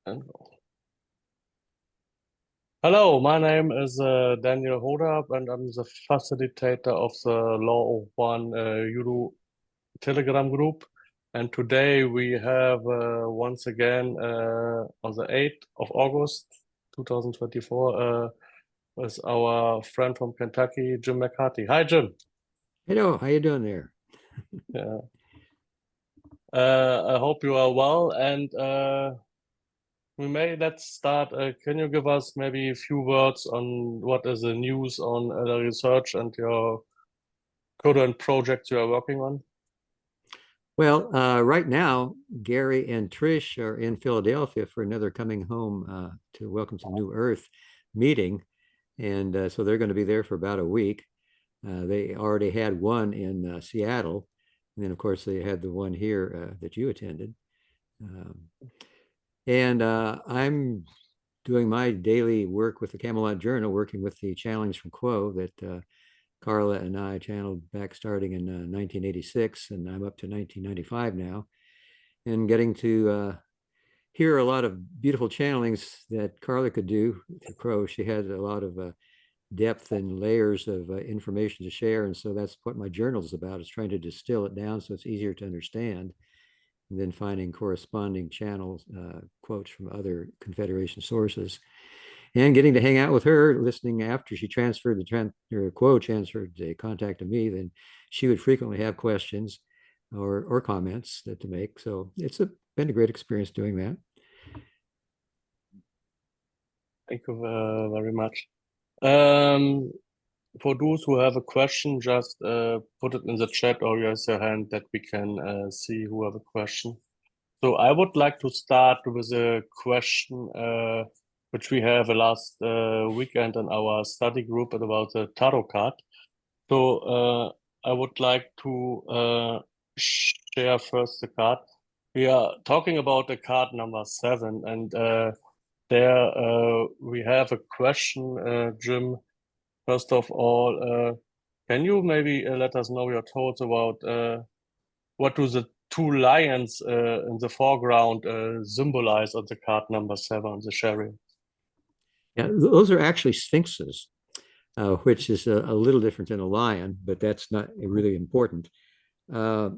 And hello, my name is Daniel Hodab, and I'm the facilitator of the Law of One Euro Telegram group. And today we have once again on the 8th of August 2024 with our friend from Kentucky, Jim McCarty. Hi, Jim. Hello, how you doing there? Yeah. I hope you are well, and let's start. Can you give us maybe a few words on what is the news on the research and your current projects you are working on? Well, right now, Gary and Trish are in Philadelphia for another coming home to Welcome to New Earth meeting. And so they're going to be there for about a week. They already had one in Seattle. And then, of course, they had the one here that you attended. Um, and I'm doing my daily work with the Camelot Journal, working with the channelings from Quo that Carla and I channeled back starting in 1986, and I'm up to 1995 now, and getting to hear a lot of beautiful channelings that Carla could do to Crow. She had a lot of depth and layers of information to share, and so that's what my journal is about, is trying to distill it down so it's easier to understand, and then finding corresponding channels, quotes from other Confederation sources, and getting to hang out with her, listening after she transferred or Quo transferred the contact to me. Then she would frequently have questions or comments to make. So it's been a great experience doing that. Thank you very much. Um, for those who have a question, just put it in the chat or raise your hand that we can see who have a question. So I would like to start with a question which we have last weekend in our study group about the tarot card. So I would like to share first the card. We are talking about the card number 7, and there we have a question, Jim. First of all, can you maybe let us know your thoughts about what do the two lions in the foreground symbolize on the card number 7, the Chariot? Yeah, those are actually sphinxes, which is a little different than a lion, but that's not really important. Uh,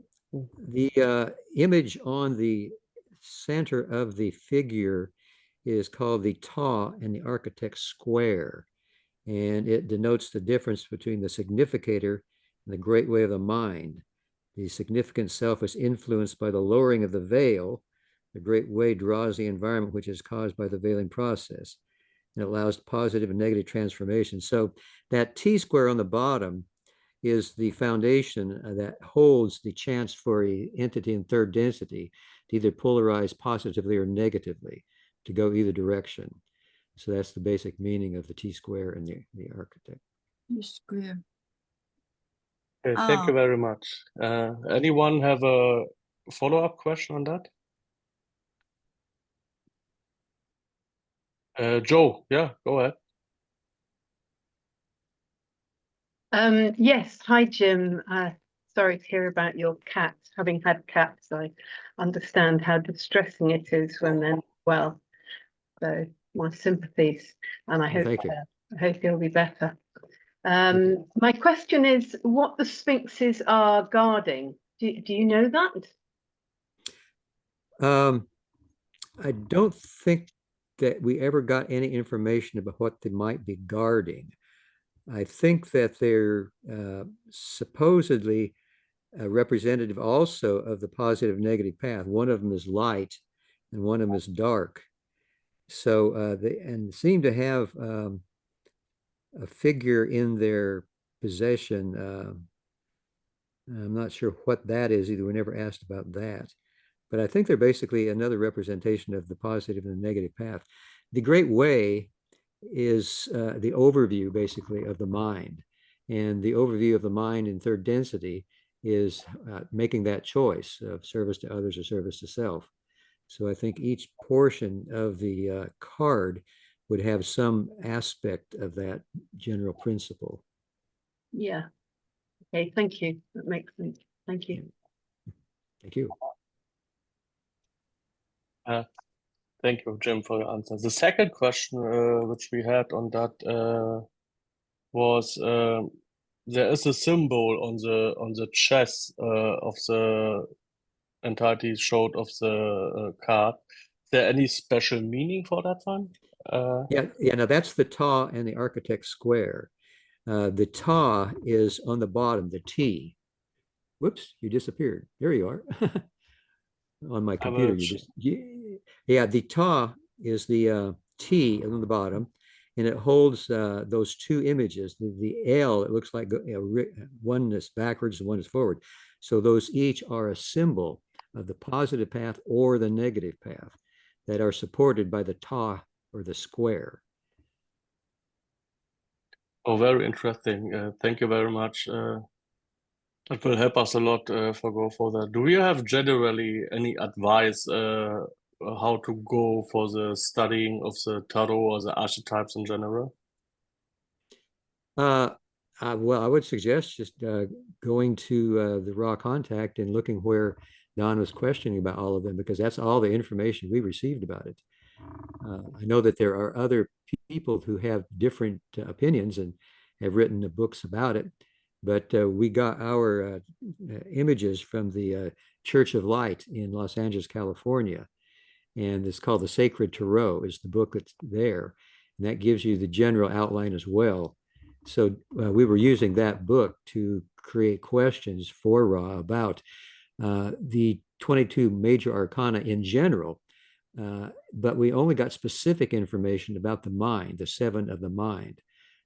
the image on the center of the figure is called the taw and the architect's square. And it denotes the difference between the significator and the great way of the mind. The significant self is influenced by the lowering of the veil. The great way draws the environment which is caused by the veiling process, and it allows positive and negative transformation. So that T square on the bottom is the foundation that holds the chance for an entity in third density to either polarize positively or negatively, to go either direction. So that's the basic meaning of the T square and the architect. T square. Okay, thank you very much. Anyone have a follow-up question on that? Joe, yeah, go ahead. Yes, hi Jim. Sorry to hear about your cat. Having had cats, I understand how distressing it is when they're well. So my sympathies, and I hope you'll be better. My question is what the sphinxes are guarding. Do you know that? I don't think that we ever got any information about what they might be guarding. I think that they're supposedly representative also of the positive negative path. One of them is light and one of them is dark. So they seem to have a figure in their possession. I'm not sure what that is either. We never asked about that. But I think they're basically another representation of the positive and the negative path. The Great Way is the overview, basically, of the mind. And the overview of the mind in third density is making that choice of service to others or service to self. So I think each portion of the card would have some aspect of that general principle. Yeah. Okay, thank you. That makes sense. Thank you. Thank you. Thank you, Jim, for your answer. The second question, which we had on that, was there is a symbol on the chest of the entirety showed of the card. Is there any special meaning for that one? Yeah. Now that's the Ta and the Architect square. The Ta is on the bottom, the T. Whoops, you disappeared. There you are. On my computer, the Ta is the T on the bottom, and it holds those two images. The L, it looks like one is backwards and one is forward. So those each are a symbol of the positive path or the negative path that are supported by the Ta or the square. Oh, very interesting. Thank you very much. It will help us a lot for go further. Do you have generally any advice how to go for the studying of the tarot or the archetypes in general? Well, I would suggest just going to the Raw Contact and looking where Don was questioning about all of them, because that's all the information we received about it. I know that there are other people who have different opinions and have written books about it, but we got our images from the Church of Light in Los Angeles, California, and it's called The Sacred Tarot is the book that's there, and that gives you the general outline as well. So we were using that book to create questions for Ra about the 22 major arcana in general, but we only got specific information about the mind, the seven of the mind.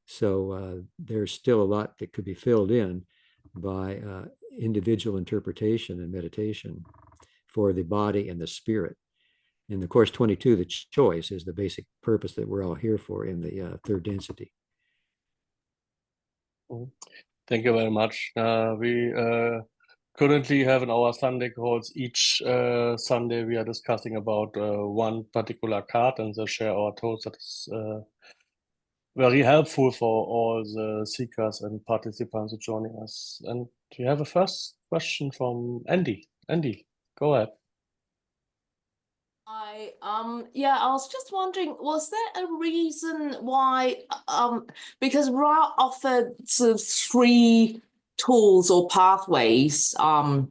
So there's still a lot that could be filled in by individual interpretation and meditation for the body and the spirit. And of course, 22, the choice, is the basic purpose that we're all here for in the third density. Thank you very much. We currently have in our Sunday calls, each Sunday we are discussing about one particular card and they share our thoughts. That is very helpful for all the seekers and participants joining us. And we have a first question from Andy. Andy, go ahead. I was just wondering, was there a reason why, because Ra offered sort of three tools or pathways, and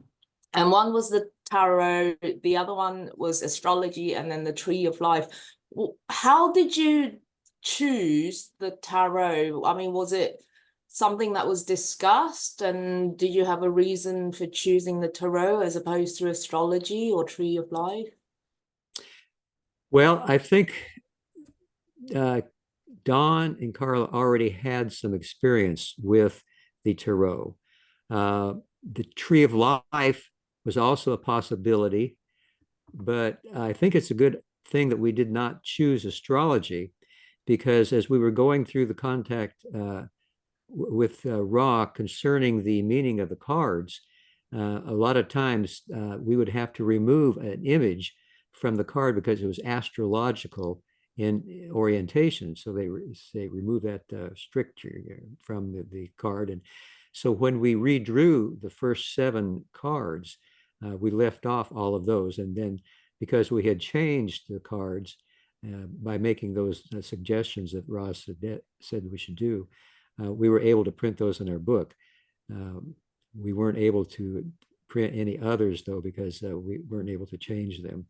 one was the tarot, the other one was astrology, and then the tree of life. How did you choose the tarot? I mean, was it something that was discussed, and did you have a reason for choosing the tarot as opposed to astrology or tree of life? Well, I think Don and Carla already had some experience with the tarot. The tree of life was also a possibility, but I think it's a good thing that we did not choose astrology, because as we were going through the contact with Ra concerning the meaning of the cards, a lot of times we would have to remove an image from the card because it was astrological in orientation. So they remove that stricture from the card. And so when we redrew the first 7 cards, we left off all of those. And then because we had changed the cards by making those suggestions that Ross said we should do, we were able to print those in our book. We weren't able to print any others, though, because we weren't able to change them.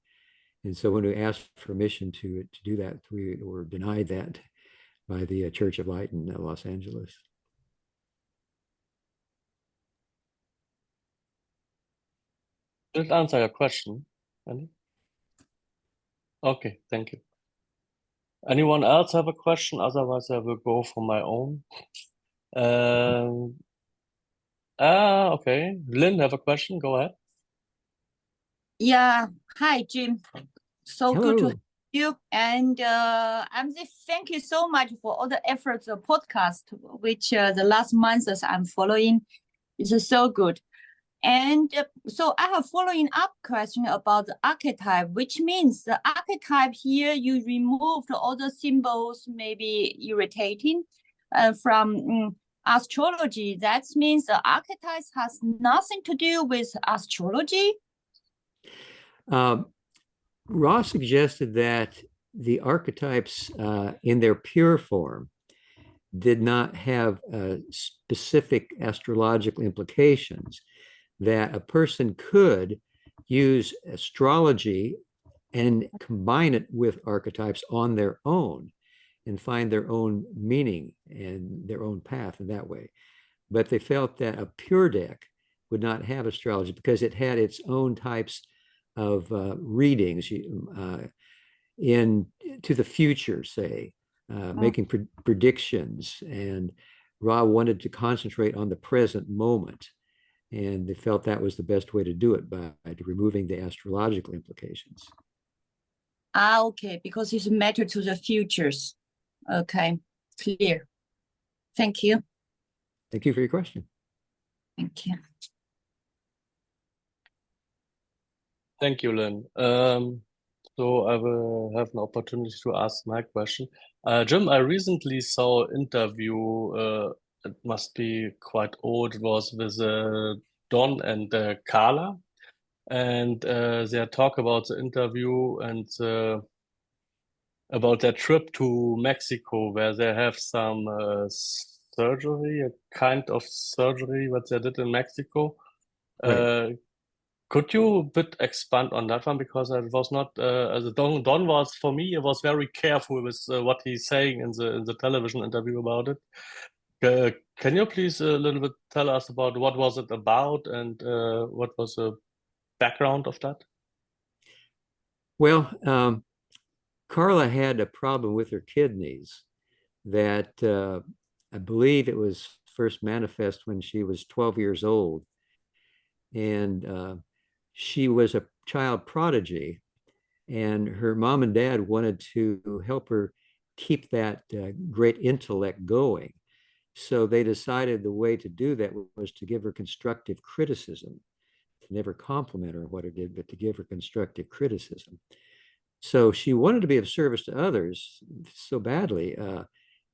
And so when we asked permission to do that, we were denied that by the Church of Light in Los Angeles. Did it answer your question, Andy? Okay, thank you. Anyone else have a question? Otherwise, I will go for my own. Okay. Lynn, have a question? Go ahead. Yeah. Hi, Jim. So Hello. good to have you. And I'm thank you so much for all the efforts of podcast, which the last months I'm following. It's so good. And so I have following up question about the archetype, which means the archetype here, you removed all the symbols, maybe irritating from astrology. That means the archetypes has nothing to do with astrology. Ra suggested that the archetypes in their pure form did not have specific astrological implications, that a person could use astrology and combine it with archetypes on their own and find their own meaning and their own path in that way. But they felt that a pure deck would not have astrology because it had its own types of readings in to the future, say, making predictions. And Ra wanted to concentrate on the present moment. And they felt that was the best way to do it by removing the astrological implications. Okay, because it's matter to the futures. Okay, clear. Thank you. Thank you for your question. Thank you. Thank you, Lynn. So I will have an opportunity to ask my question. Jim, I recently saw an interview, it must be quite old, it was with Don and Carla. And they talk about the interview and about their trip to Mexico, where they have some surgery, a kind of surgery what they did in Mexico. Right. Could you a bit expand on that one? Because it was not, as Don was, for me, it was very careful with what he's saying in the television interview about it. Can you please a little bit tell us about what was it about and what was the background of that? Well, Carla had a problem with her kidneys that I believe it was first manifest when she was 12 years old. And she was a child prodigy, and her mom and dad wanted to help her keep that great intellect going. So they decided the way to do that was to give her constructive criticism, to never compliment her on what her did, but to give her constructive criticism. So she wanted to be of service to others so badly. I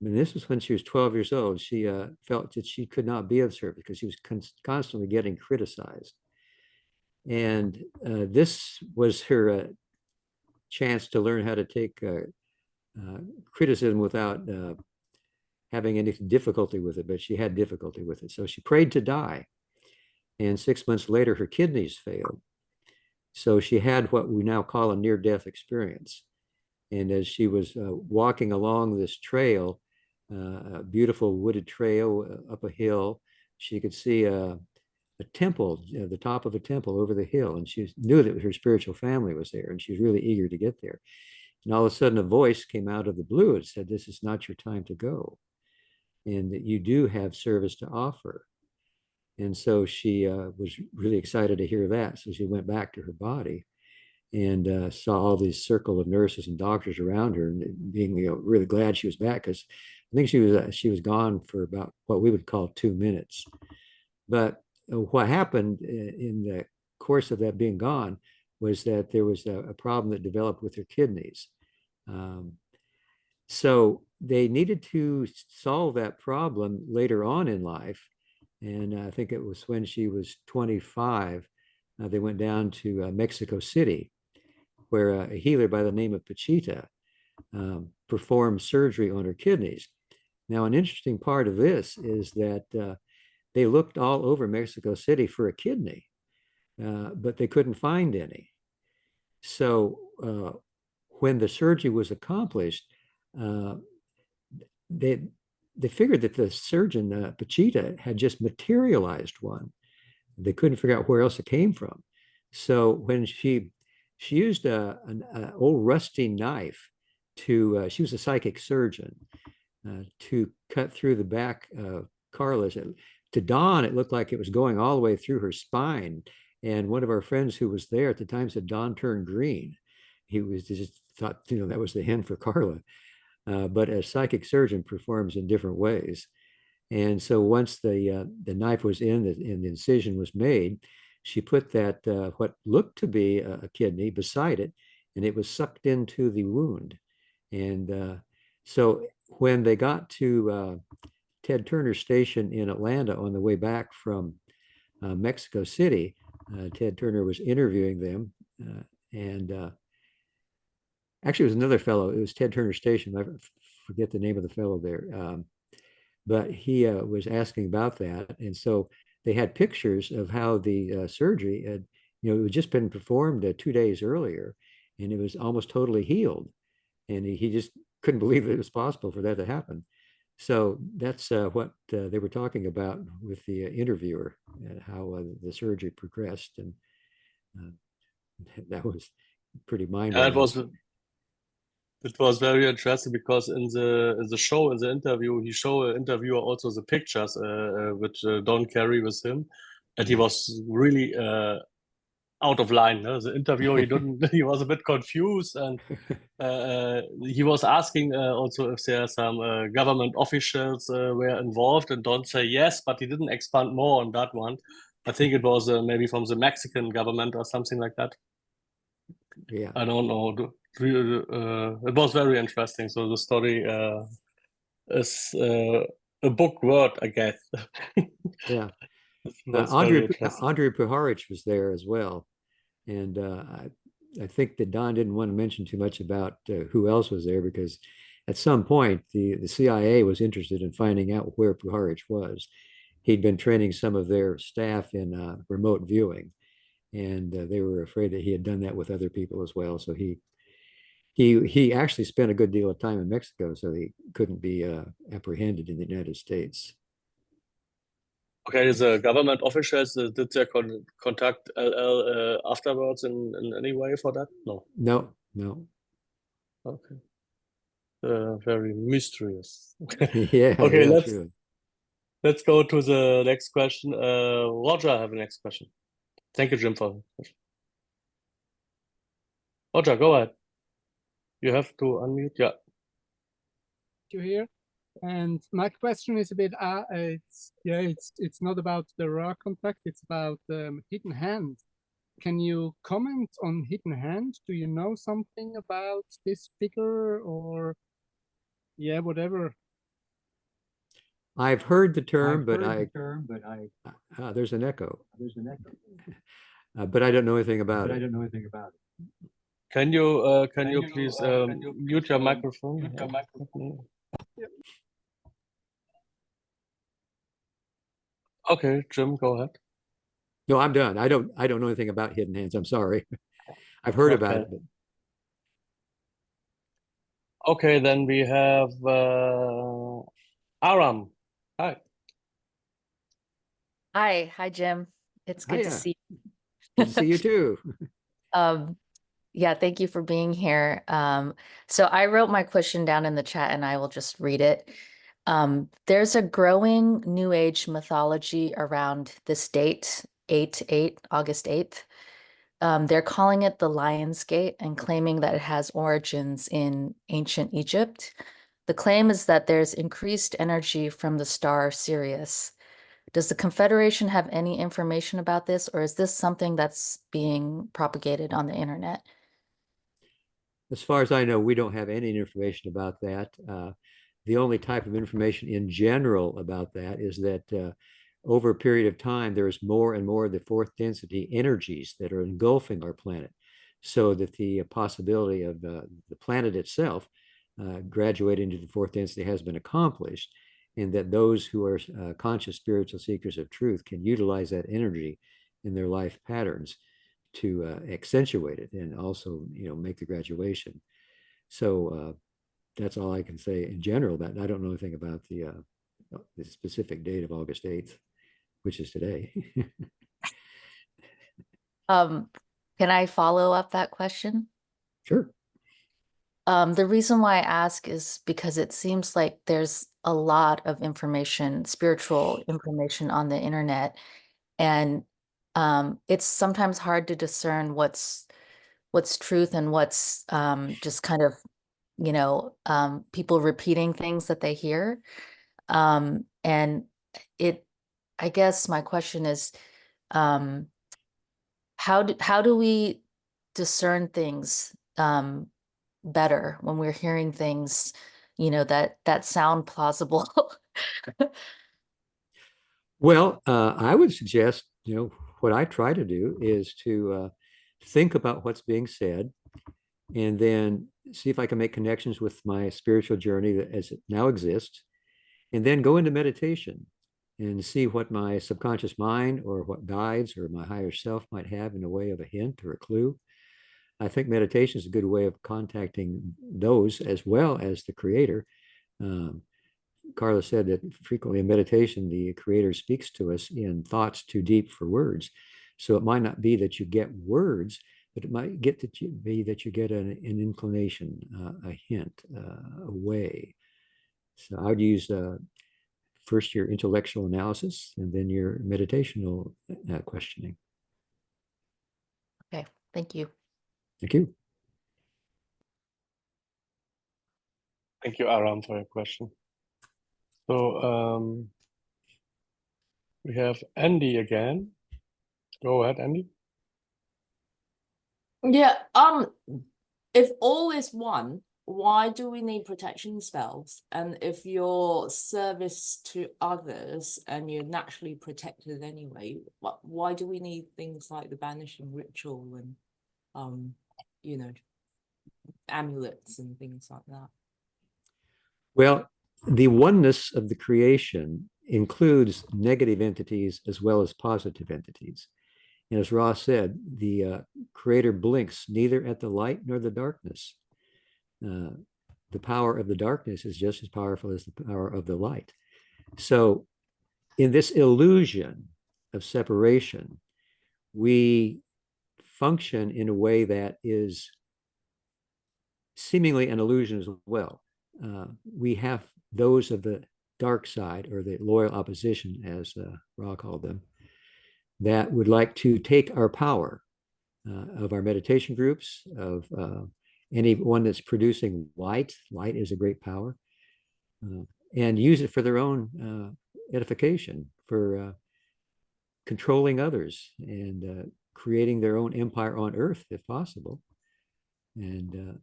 mean, this was when she was 12 years old. She felt that she could not be of service because she was constantly getting criticized. And this was her chance to learn how to take criticism without having any difficulty with it, but she had difficulty with it. So she prayed to die. And 6 months later, her kidneys failed. So she had what we now call a near-death experience. And as she was walking along this trail, a beautiful wooded trail up a hill, she could see a temple, the top of a temple over the hill. And she knew that her spiritual family was there, and she was really eager to get there. And all of a sudden, a voice came out of the blue and said, "This is not your time to go, and that you do have service to offer." And so she was really excited to hear that. So she went back to her body and saw all these circle of nurses and doctors around her, and being really glad she was back, because I think she was gone for about what we would call 2 minutes. But what happened in the course of that being gone was that there was a problem that developed with her kidneys. So they needed to solve that problem later on in life. And I think it was when she was 25, they went down to Mexico City, where a healer by the name of Pachita performed surgery on her kidneys. Now, an interesting part of this is that they looked all over Mexico City for a kidney, but they couldn't find any. So when the surgery was accomplished, they figured that the surgeon, Pachita, had just materialized one. They couldn't figure out where else it came from. So when she used an old rusty knife to, she was a psychic surgeon, to cut through the back of Carla's. To Don, it looked like it was going all the way through her spine. And one of our friends who was there at the time said Don turned green. He was just thought, that was the hint for Carla. But a psychic surgeon performs in different ways. And so once the knife was in and the incision was made, she put that what looked to be a kidney beside it, and it was sucked into the wound. And so when they got to Ted Turner Station in Atlanta on the way back from Mexico City, Ted Turner was interviewing them, and actually, it was another fellow. It was Ted Turner Station. I forget the name of the fellow there. But he was asking about that. And so they had pictures of how the surgery had, it had just been performed 2 days earlier, and it was almost totally healed. And he just couldn't believe that it was possible for that to happen. So that's what they were talking about with the interviewer, and how the surgery progressed. And that was pretty mind-blowing. It was very interesting because in the show, in the interview, he showed an interviewer also the pictures which Don carry with him, and he was really out of line. The interviewer, he was a bit confused, and he was asking also if there are some government officials were involved, and Don say yes, but he didn't expand more on that one. I think it was maybe from the Mexican government or something like that. Yeah, I don't know. It was very interesting. So the story is a book word, I guess. yeah. That's very Andrei interesting. Puharich was there as well. And I think that Don didn't want to mention too much about who else was there, because at some point the CIA was interested in finding out where Puharich was. He'd been training some of their staff in remote viewing, and they were afraid that he had done that with other people as well. So he actually spent a good deal of time in Mexico, so he couldn't be apprehended in the United States. Okay, the government officials, did they contact LL afterwards in any way for that? No. No, no. Okay. Very mysterious. Yeah, Okay, yeah, let's true. let's go to the next question. Roger, I have a next question. Thank you, Jim, for the question. Roger, go ahead. You have to unmute. Yeah. You here, and my question is a bit it's not about the raw contact, it's about hidden hand. Can you comment on hidden hand? Do you know something about this figure, or whatever? I've heard the term, but there's an echo. But I don't know anything about it. Can you please mute your microphone? Okay, Jim, go ahead. No, I'm done. I don't know anything about hidden hands. I'm sorry. I've heard about it. But... Okay, then we have Aram. Hi. Hi, Jim. It's good to see you. Good to see you too. Yeah, thank you for being here. So I wrote my question down in the chat and I will just read it. There's a growing New Age mythology around this date, August 8th. They're calling it the Lion's Gate and claiming that it has origins in ancient Egypt. The claim is that there's increased energy from the star Sirius. Does the Confederation have any information about this, or is this something that's being propagated on the internet? As far as I know, we don't have any information about that. The only type of information in general about that is that over a period of time, there's more and more of the fourth density energies that are engulfing our planet, so that the possibility of the planet itself graduating to the fourth density has been accomplished, and that those who are conscious spiritual seekers of truth can utilize that energy in their life patterns to accentuate it and also, make the graduation. So that's all I can say in general. That I don't know anything about the specific date of August 8th, which is today. Can I follow up that question? Sure. The reason why I ask is because it seems like there's a lot of information, spiritual information on the internet, and it's sometimes hard to discern what's truth and what's just kind of, people repeating things that they hear. And I guess my question is, how do we discern things better when we're hearing things, that sound plausible? Well, I would suggest, what I try to do is to think about what's being said and then see if I can make connections with my spiritual journey that as it now exists, and then go into meditation and see what my subconscious mind or what guides or my higher self might have in a way of a hint or a clue. I think meditation is a good way of contacting those as well as the creator. Carla said that frequently in meditation, the creator speaks to us in thoughts too deep for words. So it might not be that you get words, but it might get that you get an inclination, a hint, a way. So I would use first your intellectual analysis and then your meditational questioning. Okay, thank you. Thank you. Thank you, Aram, for your question. So we have Andy again. Go ahead, Andy. Yeah, if all is one, why do we need protection spells? And if you're service to others and you're naturally protected anyway, why do we need things like the banishing ritual and you know, amulets and things like that? Well, the oneness of the creation includes negative entities as well as positive entities. And as Ra said, the creator blinks neither at the light nor the darkness. The power of the darkness is just as powerful as the power of the light. So in this illusion of separation, we function in a way that is seemingly an illusion as well. We have those of the dark side, or the loyal opposition, as Ra called them, that would like to take our power of our meditation groups, of anyone that's producing light. Light is a great power, and use it for their own edification, for controlling others and creating their own empire on earth, if possible. And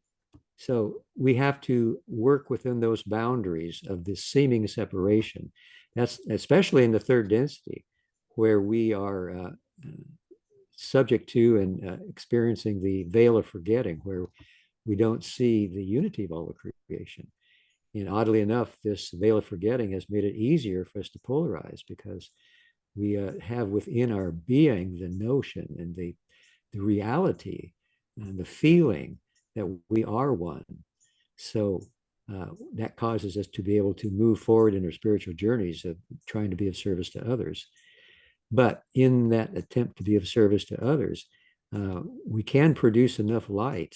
so we have to work within those boundaries of this seeming separation. That's especially in the third density, where we are subject to and experiencing the veil of forgetting, where we don't see the unity of all of creation. And oddly enough, this veil of forgetting has made it easier for us to polarize, because we have within our being the notion and the reality and the feeling that we are one. So that causes us to be able to move forward in our spiritual journeys of trying to be of service to others. But in that attempt to be of service to others, we can produce enough light,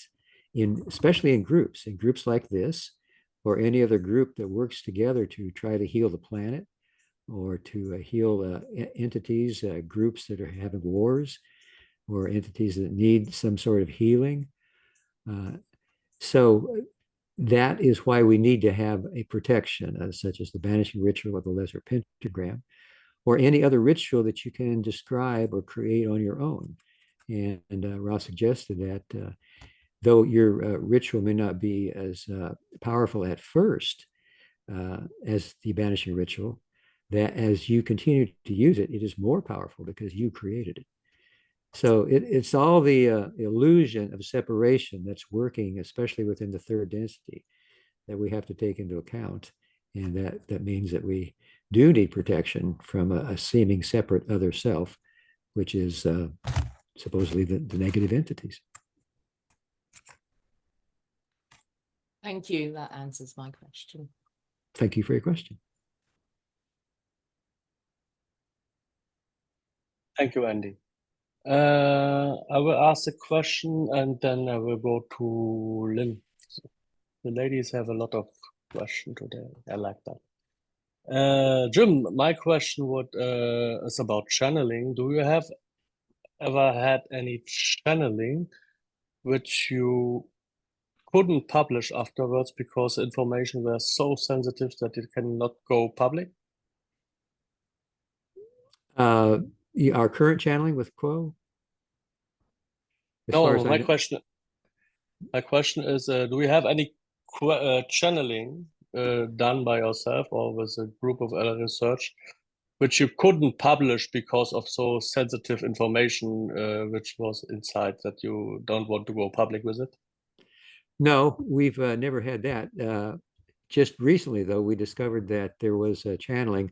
especially in groups like this, or any other group that works together to try to heal the planet, or to heal entities, groups that are having wars, or entities that need some sort of healing. So that is why we need to have a protection, such as the banishing ritual of the lesser pentagram, or any other ritual that you can describe or create on your own. And Ross suggested that though your ritual may not be as powerful at first as the banishing ritual, that as you continue to use it, it is more powerful because you created it. So it's all the illusion of separation that's working, especially within the third density, that we have to take into account. And that means that we do need protection from a seeming separate other self, which is supposedly the negative entities. Thank you. That answers my question. Thank you for your question. Thank you, Andy. I will ask a question and then I will go to Lynn. The ladies have a lot of questions today. I like that. Jim, my question is about channeling. Do you have ever had any channeling which you couldn't publish afterwards because information were so sensitive that it cannot go public? Our current channeling with Quo? No, my question is, do we have any channeling done by yourself or with a group of other research, which you couldn't publish because of so sensitive information, which was inside that you don't want to go public with it? No, we've never had that. Just recently, though, we discovered that there was a channeling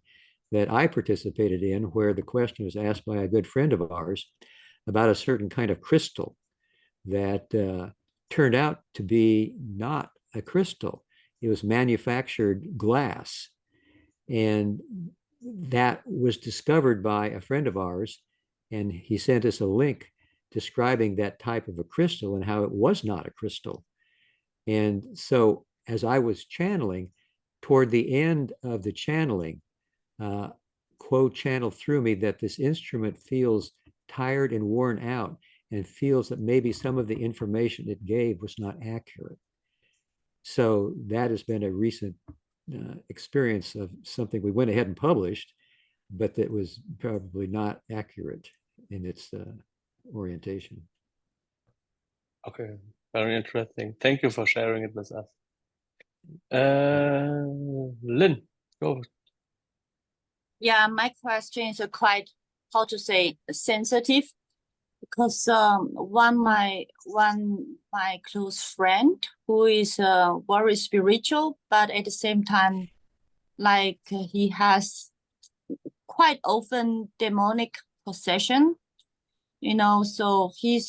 that I participated in where the question was asked by a good friend of ours about a certain kind of crystal that turned out to be not a crystal. It was manufactured glass. And that was discovered by a friend of ours. And he sent us a link describing that type of a crystal and how it was not a crystal. And so as I was channeling, toward the end of the channeling, Quo channeled through me that this instrument feels tired and worn out and feels that maybe some of the information it gave was not accurate. So that has been a recent experience of something we went ahead and published, but that was probably not accurate in its orientation. Okay, very interesting. Thank you for sharing it with us. Lynn, go. Yeah, my question is quite, how to say, sensitive, because one my close friend who is very spiritual, but at the same time, like he has quite often demonic possession, you know. So he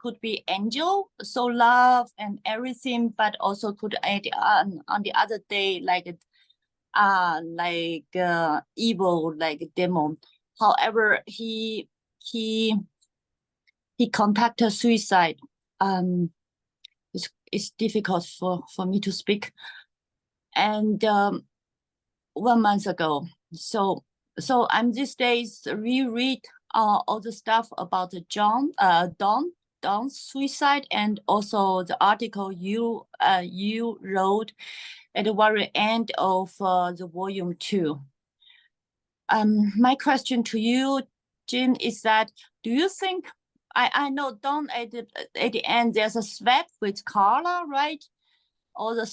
could be angel, so love and everything, but also could on the other day like evil, like demon. However, he contacted suicide. It's difficult for me to speak. And 1 month ago, so I'm these days reread all the stuff about the Don's suicide, and also the article you wrote at the very end of the volume 2. My question to you, Jim, is that, do you think, I know Don at the end there's a swap with Carla, right? All the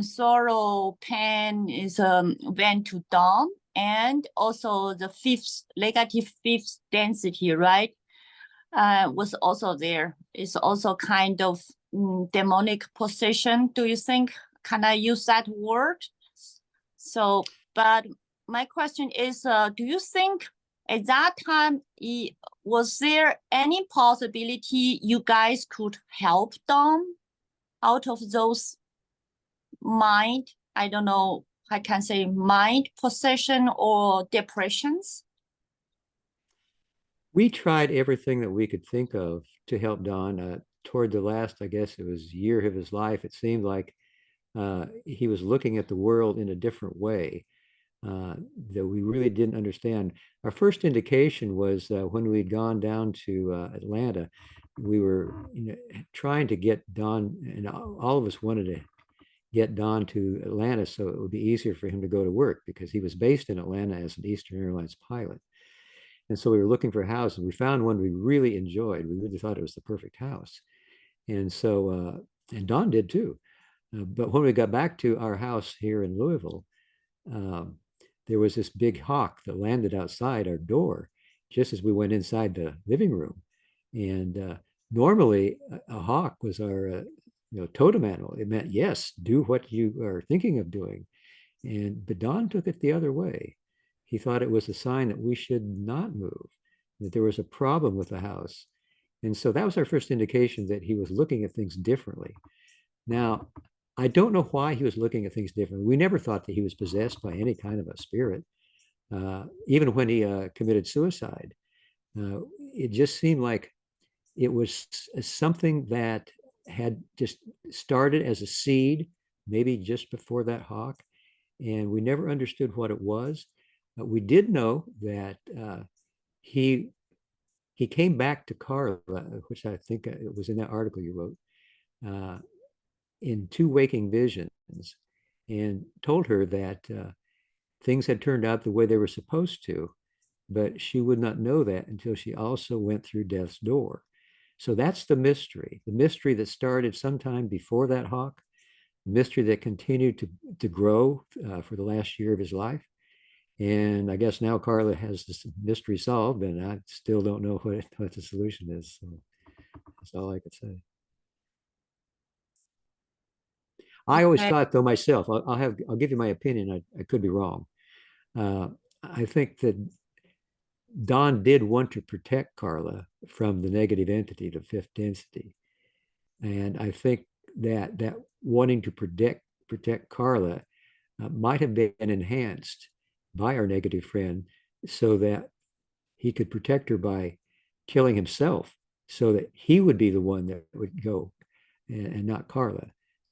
sorrow, pain is went to Don, and also the negative fifth density, right? Was also there. It's also kind of demonic possession. Do you think? Can I use that word? So, but my question is, do you think at that time, was there any possibility you guys could help Don out of those mind, I don't know, I can say mind possession or depressions? We tried everything that we could think of to help Don. Toward the last, I guess it was year of his life, it seemed like he was looking at the world in a different way that we really didn't understand. Our first indication was when we'd gone down to Atlanta, we were trying to get Don, and all of us wanted to get Don to Atlanta so it would be easier for him to go to work, because he was based in Atlanta as an Eastern Airlines pilot. And so we were looking for houses. We found one we really enjoyed. We really thought it was the perfect house. And so, and Don did too. But when we got back to our house here in Louisville, there was this big hawk that landed outside our door just as we went inside the living room. And normally a hawk was our totem animal. It meant, yes, do what you are thinking of doing. But Don took it the other way. He thought it was a sign that we should not move, that there was a problem with the house. And so that was our first indication that he was looking at things differently. Now, I don't know why he was looking at things differently. We never thought that he was possessed by any kind of a spirit. Even when he committed suicide, it just seemed like it was something that had just started as a seed, maybe just before that hawk. And we never understood what it was. We did know that he came back to Carla, which I think it was in that article you wrote, in 2 waking visions, and told her that things had turned out the way they were supposed to, but she would not know that until she also went through death's door. So that's the mystery that started sometime before that hawk, the mystery that continued to grow for the last year of his life. And I guess now Carla has this mystery solved, and I still don't know what the solution is. So that's all I could say. I always Okay. thought though myself, I'll give you my opinion. I could be wrong. I think that Don did want to protect Carla from the negative entity, the fifth density. And I think that wanting to protect Carla might have been enhanced by our negative friend so that he could protect her by killing himself so that he would be the one that would go and not Carla,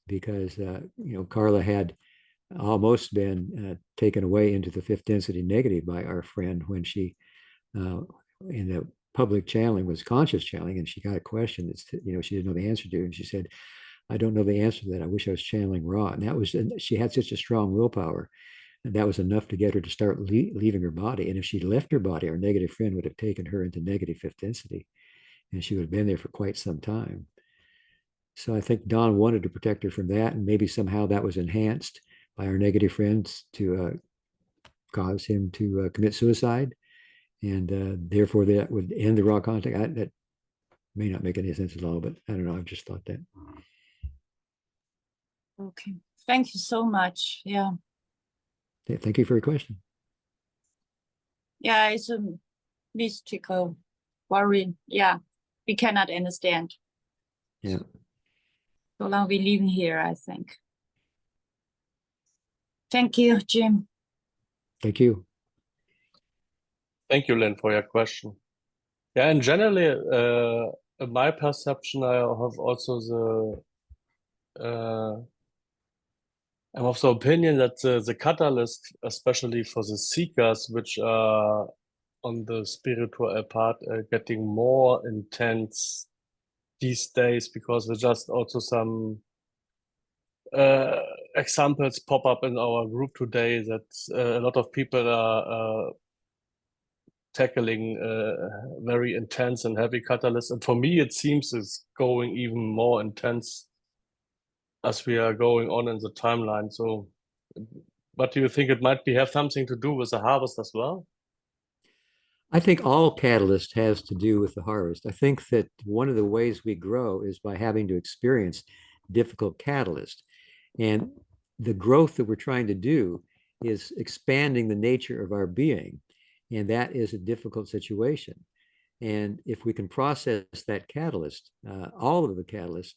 because Carla had almost been taken away into the fifth density negative by our friend when she in the public channeling was conscious channeling, and she got a question that she didn't know the answer to, and she said, I don't know the answer to that. I wish I was channeling Ra. And she had such a strong willpower, and that was enough to get her to start leaving her body. And if she'd left her body, our negative friend would have taken her into negative fifth density, and she would have been there for quite some time. So I think Don wanted to protect her from that, and maybe somehow that was enhanced by our negative friends to cause him to commit suicide, and therefore that would end the Ra contact. That may not make any sense at all, but I don't know. I've just thought that. Okay. Thank you so much. Yeah. Thank you for your question. Yeah, it's a mystical worry. Yeah. We cannot understand. Yeah. So long we live here, I think. Thank you, Jim. Thank you. Thank you, Lynn, for your question. Yeah, and generally, in my perception, I have also I'm of the opinion that the catalyst, especially for the seekers, which are on the spiritual part, getting more intense these days, because there's just also some examples pop up in our group today that a lot of people are tackling very intense and heavy catalysts. And for me, it seems it's going even more intense as we are going on in the timeline. So, but do you think it might have something to do with the harvest as well? I think all catalyst has to do with the harvest. I think that one of the ways we grow is by having to experience difficult catalyst. And the growth that we're trying to do is expanding the nature of our being. And that is a difficult situation. And if we can process that catalyst, all of the catalyst,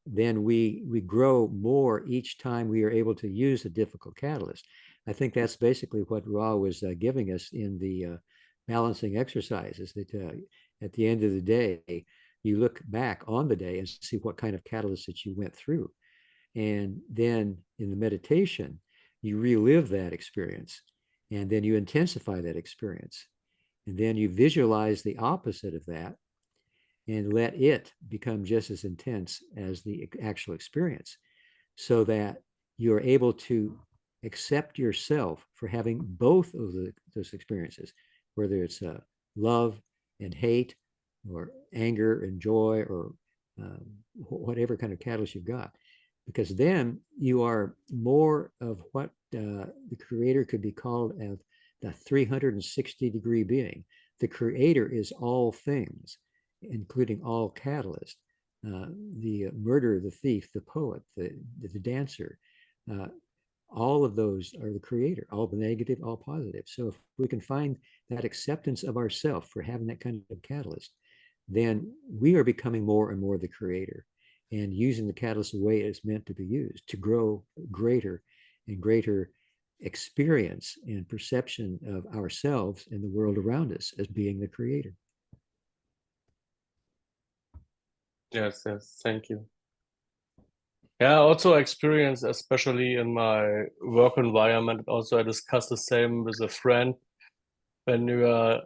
then we grow more each time we are able to use a difficult catalyst. I think that's basically what Ra was giving us in the balancing exercises, that at the end of the day, you look back on the day and see what kind of catalyst that you went through. And then in the meditation, you relive that experience, and then you intensify that experience. And then you visualize the opposite of that and let it become just as intense as the actual experience, so that you're able to accept yourself for having both of those experiences, whether it's love and hate, or anger and joy, or whatever kind of catalyst you've got. Because then you are more of what the creator could be called as the 360-degree being. The creator is all things, including all catalysts. The murderer, the thief, the poet, the dancer, all of those are the creator, all the negative, all positive. So if we can find that acceptance of ourself for having that kind of catalyst, then we are becoming more and more the creator, and using the catalyst the way it's meant to be used to grow greater and greater experience and perception of ourselves and the world around us as being the creator. Yes, thank you. Yeah, I also experienced, especially in my work environment, also I discussed the same with a friend, when you are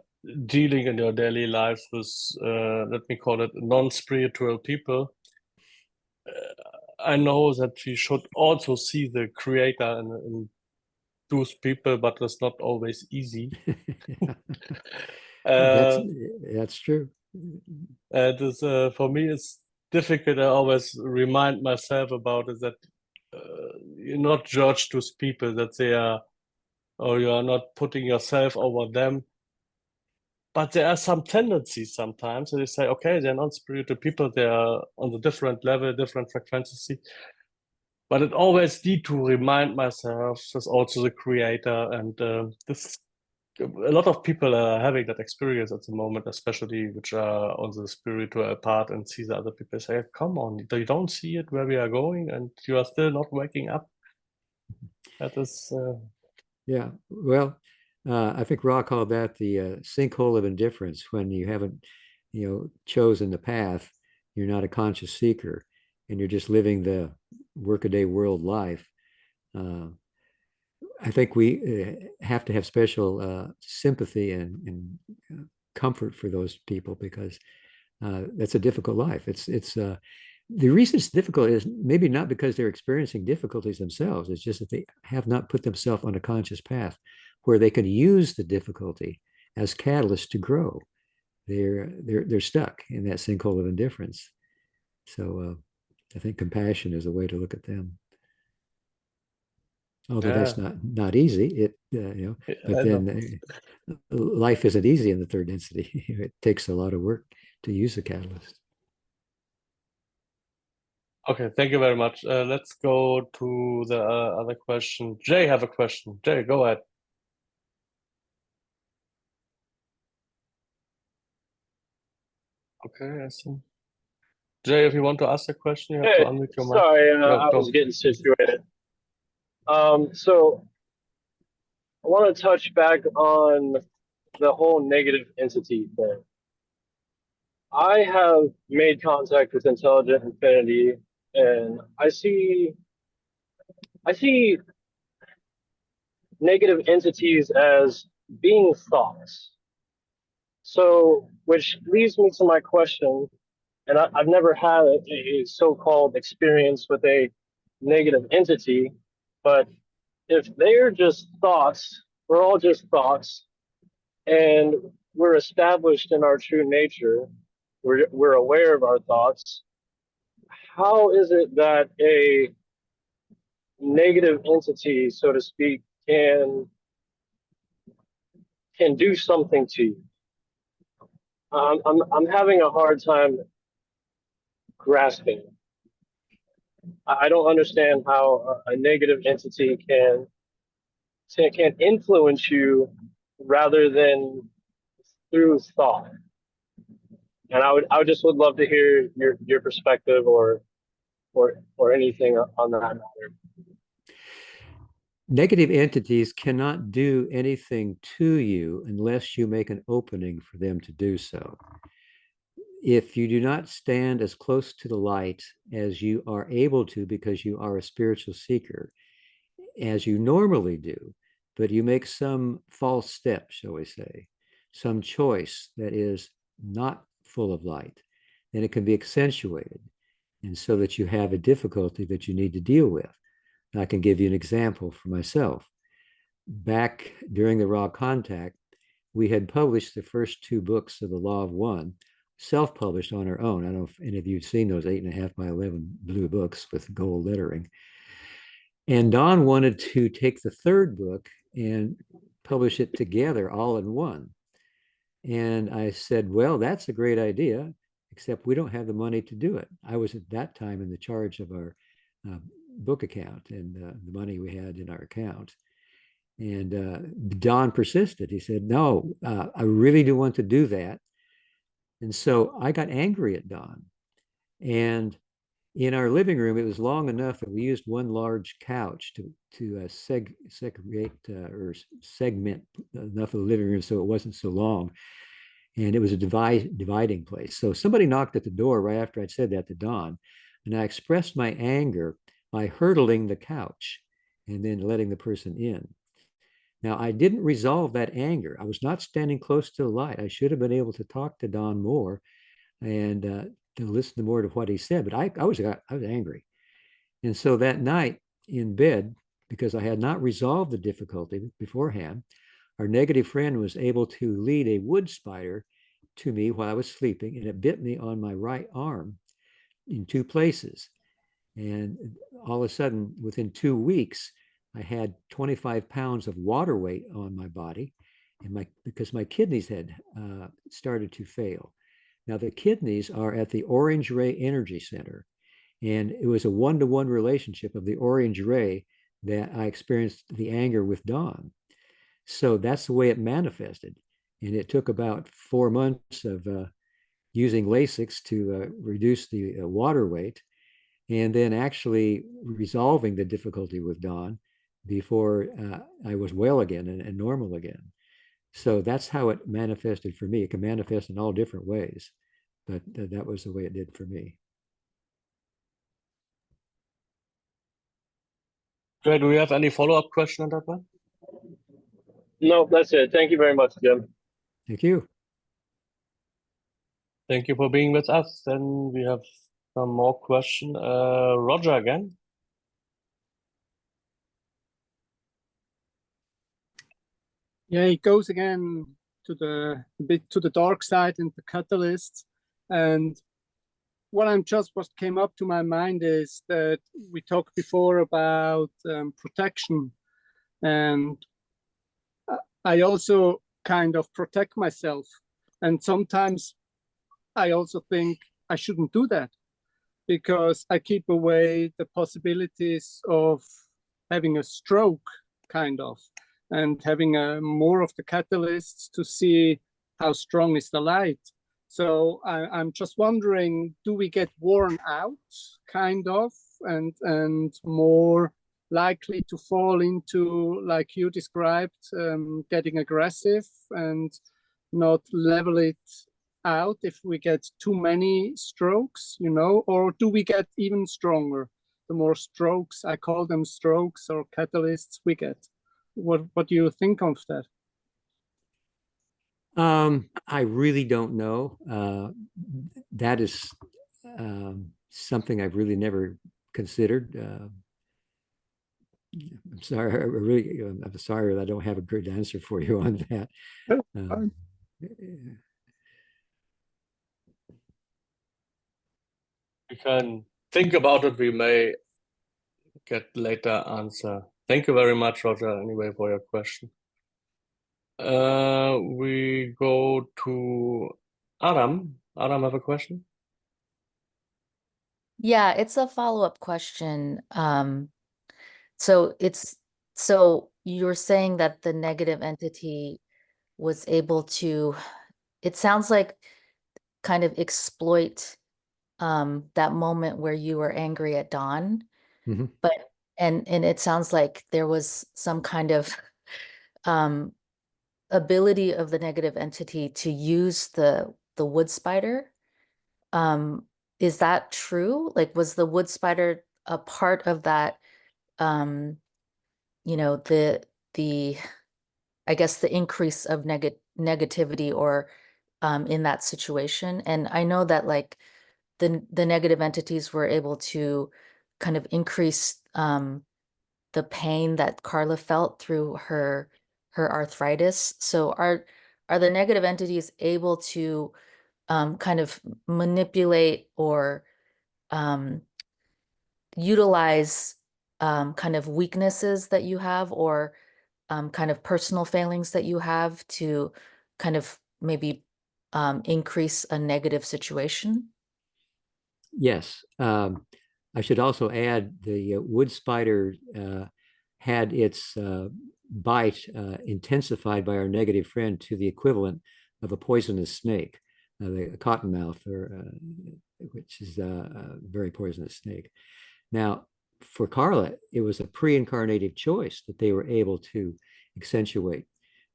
dealing in your daily life with, let me call it, non-spiritual people. I know that we should also see the creator in those people, but it's not always easy. That's true. And it's, for me, it's difficult. I always remind myself about it, that you're not judged those people, that they are, or you are not putting yourself over them. But there are some tendencies sometimes, and they say, okay, they're not spiritual people, they are on a different level, different frequency. but it always need to remind myself there's also the creator, and this a lot of people are having that experience at the moment, especially which are on the spiritual part and see the other people say, come on, you don't see it where we are going and you are still not waking up. That is Yeah, well, I think Ra called that the sinkhole of indifference. When you haven't, chosen the path, you're not a conscious seeker, and you're just living the workaday world life. I think we have to have special sympathy and comfort for those people, because that's a difficult life. It's the reason it's difficult is maybe not because they're experiencing difficulties themselves. It's just that they have not put themselves on a conscious path where they can use the difficulty as catalyst to grow. They're stuck in that sinkhole of indifference. So I think compassion is a way to look at them. Although that's not easy, but then life isn't easy in the third density. It takes a lot of work to use the catalyst. Okay, thank you very much. Let's go to the other question. Jay have a question. Jay, go ahead. Okay, I see. Jay, if you want to ask a question, you have to unmute your mic. Sorry, I was getting situated. So I want to touch back on the whole negative entity thing. I have made contact with intelligent infinity, and I see negative entities as being thoughts. So, which leads me to my question, and I've never had a so-called experience with a negative entity, but if they're just thoughts, we're all just thoughts, and we're established in our true nature, we're aware of our thoughts, how is it that a negative entity, so to speak, can do something to you? I'm having a hard time grasping. I don't understand how a negative entity can influence you rather than through thought. And I just would love to hear your perspective or anything on that matter. Negative entities cannot do anything to you unless you make an opening for them to do so. If you do not stand as close to the light as you are able to, because you are a spiritual seeker, as you normally do, but you make some false step, shall we say, some choice that is not full of light, then it can be accentuated, and so that you have a difficulty that you need to deal with. I can give you an example for myself. Back during the Raw Contact, we had published the first 2 books of the Law of One, self-published on our own. I don't know if any of you have seen those 8.5 by 11 blue books with gold lettering. And Don wanted to take the 3rd book and publish it together all in one. And I said, well, that's a great idea, except we don't have the money to do it. I was at that time in the charge of our book account and the money we had in our account. And Don persisted. He said, no, I really do want to do that. And so I got angry at Don. And in our living room, it was long enough that we used one large couch to segregate or segment enough of the living room so it wasn't so long. And it was a dividing place. So somebody knocked at the door right after I'd said that to Don. And I expressed my anger by hurdling the couch and then letting the person in. Now, I didn't resolve that anger. I was not standing close to the light. I should have been able to talk to Don more and to listen more to what he said, but I was angry. And so that night in bed, because I had not resolved the difficulty beforehand, our negative friend was able to lead a wood spider to me while I was sleeping, and it bit me on my right arm in 2 places. And all of a sudden, within 2 weeks, I had 25 pounds of water weight on my body, and because my kidneys had started to fail. Now, the kidneys are at the Orange Ray Energy Center, And it was a one-to-one relationship of the orange ray that I experienced the anger with Dawn. So that's the way it manifested. And it took about 4 months of using Lasix to reduce the water weight, and then actually resolving the difficulty with Dawn before I was well again and normal again. So that's how it manifested for me. It can manifest in all different ways, but that was the way it did for me. Great. Do we have any follow-up question on that one? No, that's it. Thank you very much, Jim. Thank you. Thank you for being with us. Then we have some more question. Roger again. Yeah, it goes again to the dark side and the catalysts. And what came up to my mind is that we talked before about protection, and I also kind of protect myself. And sometimes I also think I shouldn't do that, because I keep away the possibilities of having a stroke, kind of, and having more of the catalysts to see how strong is the light. So I'm just wondering, do we get worn out, kind of, and more likely to fall into, like you described, getting aggressive and not level it out if we get too many strokes, you know? Or do we get even stronger the more strokes, I call them strokes or catalysts, we get? What do you think of that? I really don't know. That is something I've really never considered. I'm sorry, I'm sorry that I don't have a good answer for you on that. We can think about it. We may get later answer. Thank you very much, Roger, anyway, for your question. We go to Adam. Adam, have a question? Yeah, it's a follow-up question. So you're saying that the negative entity was able to, it sounds like, kind of exploit that moment where you were angry at Dawn. Mm-hmm. But and it sounds like there was some kind of ability of the negative entity to use the wood spider. Is that true? Like, was the wood spider a part of that? You know, the I guess the increase of negativity or in that situation. And I know that, like, the negative entities were able to kind of increase the pain that Carla felt through her arthritis. So are the negative entities able to kind of manipulate or utilize kind of weaknesses that you have, or kind of personal failings that you have, to kind of maybe increase a negative situation? Yes. I should also add the wood spider had its bite intensified by our negative friend to the equivalent of a poisonous snake, the cottonmouth, which is a very poisonous snake. Now, for Carla, it was a pre-incarnative choice that they were able to accentuate.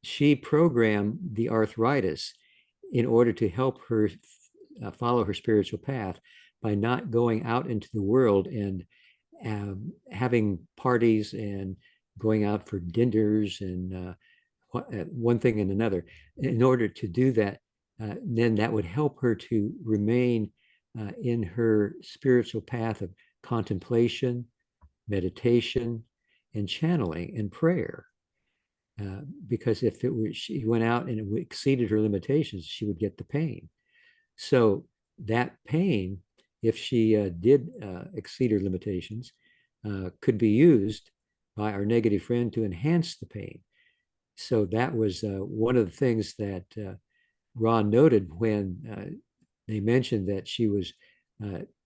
She programmed the arthritis in order to help her follow her spiritual path by not going out into the world and having parties and going out for dinners and one thing and another. In order to do that, then that would help her to remain in her spiritual path of contemplation, meditation, and channeling and prayer. Because if she went out and it exceeded her limitations, she would get the pain. So that pain, if she did exceed her limitations, could be used by our negative friend to enhance the pain. So that was one of the things that Ron noted when they mentioned that she was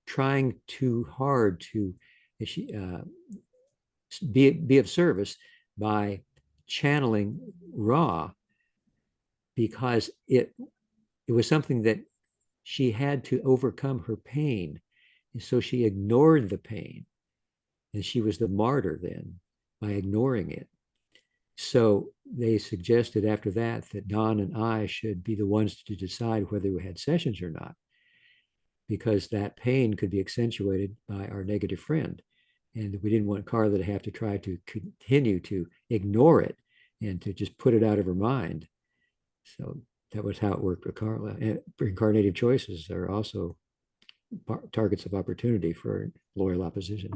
trying too hard to be of service by channeling Ra, because it was something that she had to overcome her pain. And so she ignored the pain. And she was the martyr then by ignoring it. So they suggested after that Don and I should be the ones to decide whether we had sessions or not, because that pain could be accentuated by our negative friend. And we didn't want Carla to have to try to continue to ignore it and to just put it out of her mind. So that was how it worked with Carla. And reincarnative choices are also targets of opportunity for loyal opposition.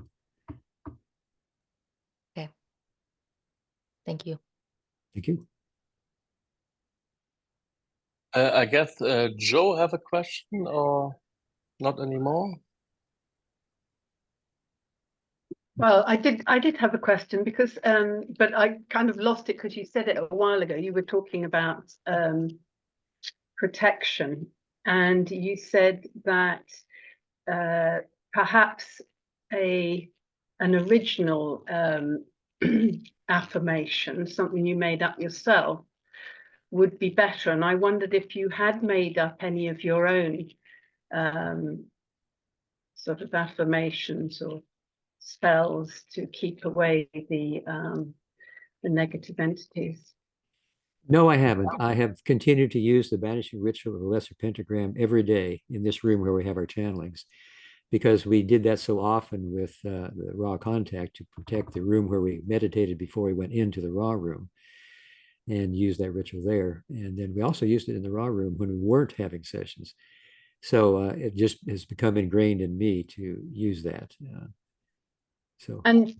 Okay. Thank you. Thank you. I guess Joe have a question or not anymore? Well, I did have a question because, but I kind of lost it because you said it a while ago. You were talking about protection, and you said that perhaps an original affirmation, something you made up yourself, would be better. And I wondered if you had made up any of your own sort of affirmations or spells to keep away the negative entities. No, I haven't. I have continued to use the banishing ritual of the lesser pentagram every day in this room where we have our channelings, because we did that so often with the raw contact to protect the room where we meditated before we went into the raw room, and use that ritual there. And then we also used it in the raw room when we weren't having sessions. So it just has become ingrained in me to use that. And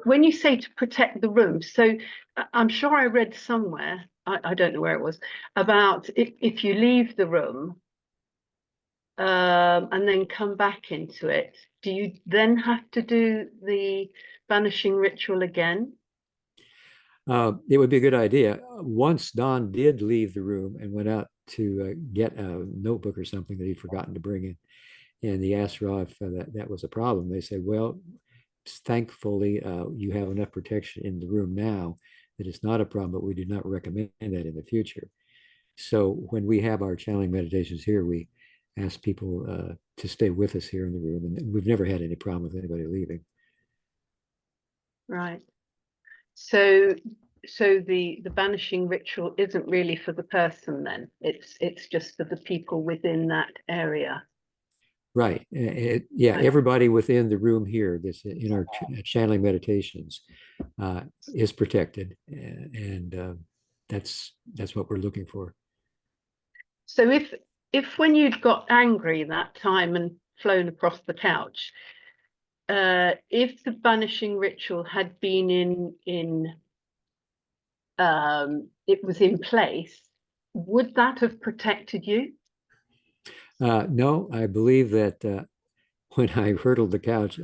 when you say to protect the room, so I'm sure I read somewhere, I don't know where it was, about if you leave the room and then come back into it, do you then have to do the banishing ritual again? It would be a good idea. Once Don did leave the room and went out to get a notebook or something that he'd forgotten to bring in, and he asked Ra if that was a problem. They said, well, thankfully, you have enough protection in the room now that it's not a problem, but we do not recommend that in the future. So when we have our channeling meditations here, we ask people to stay with us here in the room, and we've never had any problem with anybody leaving. Right. So the banishing ritual isn't really for the person then. It's just for the people within that area. Right. Yeah, everybody within the room here that's in our channeling meditations is protected, and that's what we're looking for. So if when you'd got angry that time and flown across the couch, if the banishing ritual had been it was in place, would that have protected you? No, I believe that when I hurdled the couch,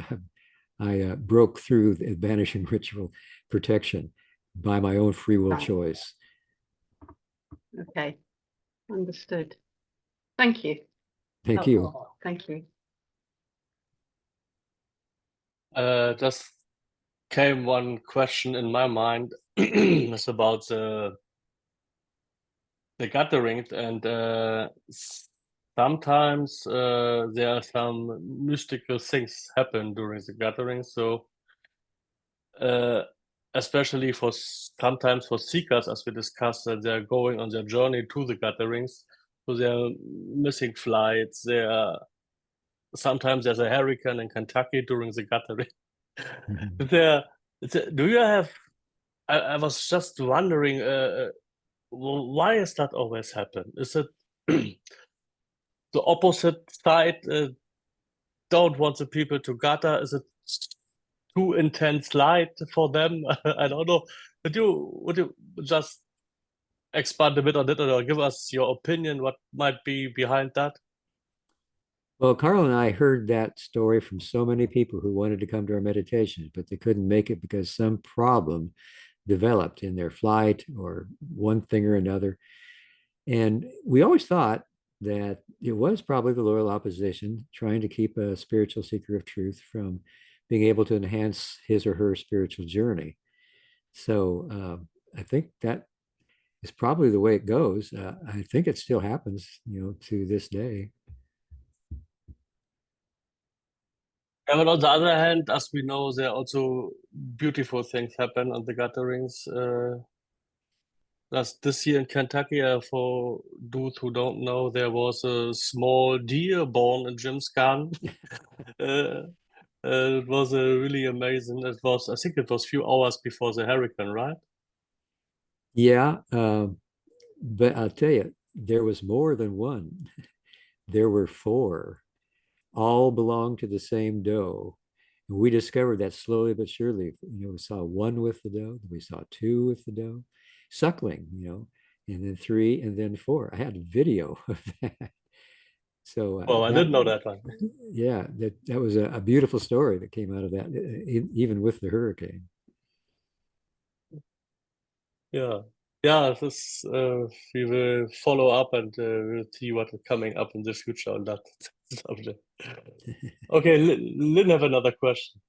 I broke through the banishing ritual protection by my own free will choice. Okay, understood. Thank you. Thank you. Thank you. Just came one question in my mind. It's about the gatherings, and sometimes there are some mystical things happen during the gatherings. So especially sometimes for seekers, as we discussed, that they're going on their journey to the gatherings. So they're missing flights. Sometimes there's a hurricane in Kentucky during the gathering. Do you have? I was just wondering, why is that always happen? Is it the opposite side don't want the people to gather? Is it too intense light for them? I don't know. Would you just expand a bit on it, or give us your opinion? What might be behind that? Well, Carl and I heard that story from so many people who wanted to come to our meditations, but they couldn't make it because some problem developed in their flight or one thing or another. And we always thought that it was probably the loyal opposition trying to keep a spiritual seeker of truth from being able to enhance his or her spiritual journey. So I think that is probably the way it goes. I think it still happens, to this day. Yeah, but on the other hand, as we know, there are also beautiful things happen on the gatherings. Last this year in Kentucky, for those who don't know, there was a small deer born in Jim's garden. It was really amazing. I think it was a few hours before the hurricane, right? Yeah, but I'll tell you, there was more than one. There were four, all belonged to the same doe. And we discovered that slowly but surely. We saw one with the doe, we saw two with the doe, suckling, and then three, and then four. I had a video of that. So Well, I didn't know that one. Yeah, that was a beautiful story that came out of that, even with the hurricane. Yeah. Yeah, we will follow up and we'll see what is coming up in the future on that subject. Okay, Lynn have another question.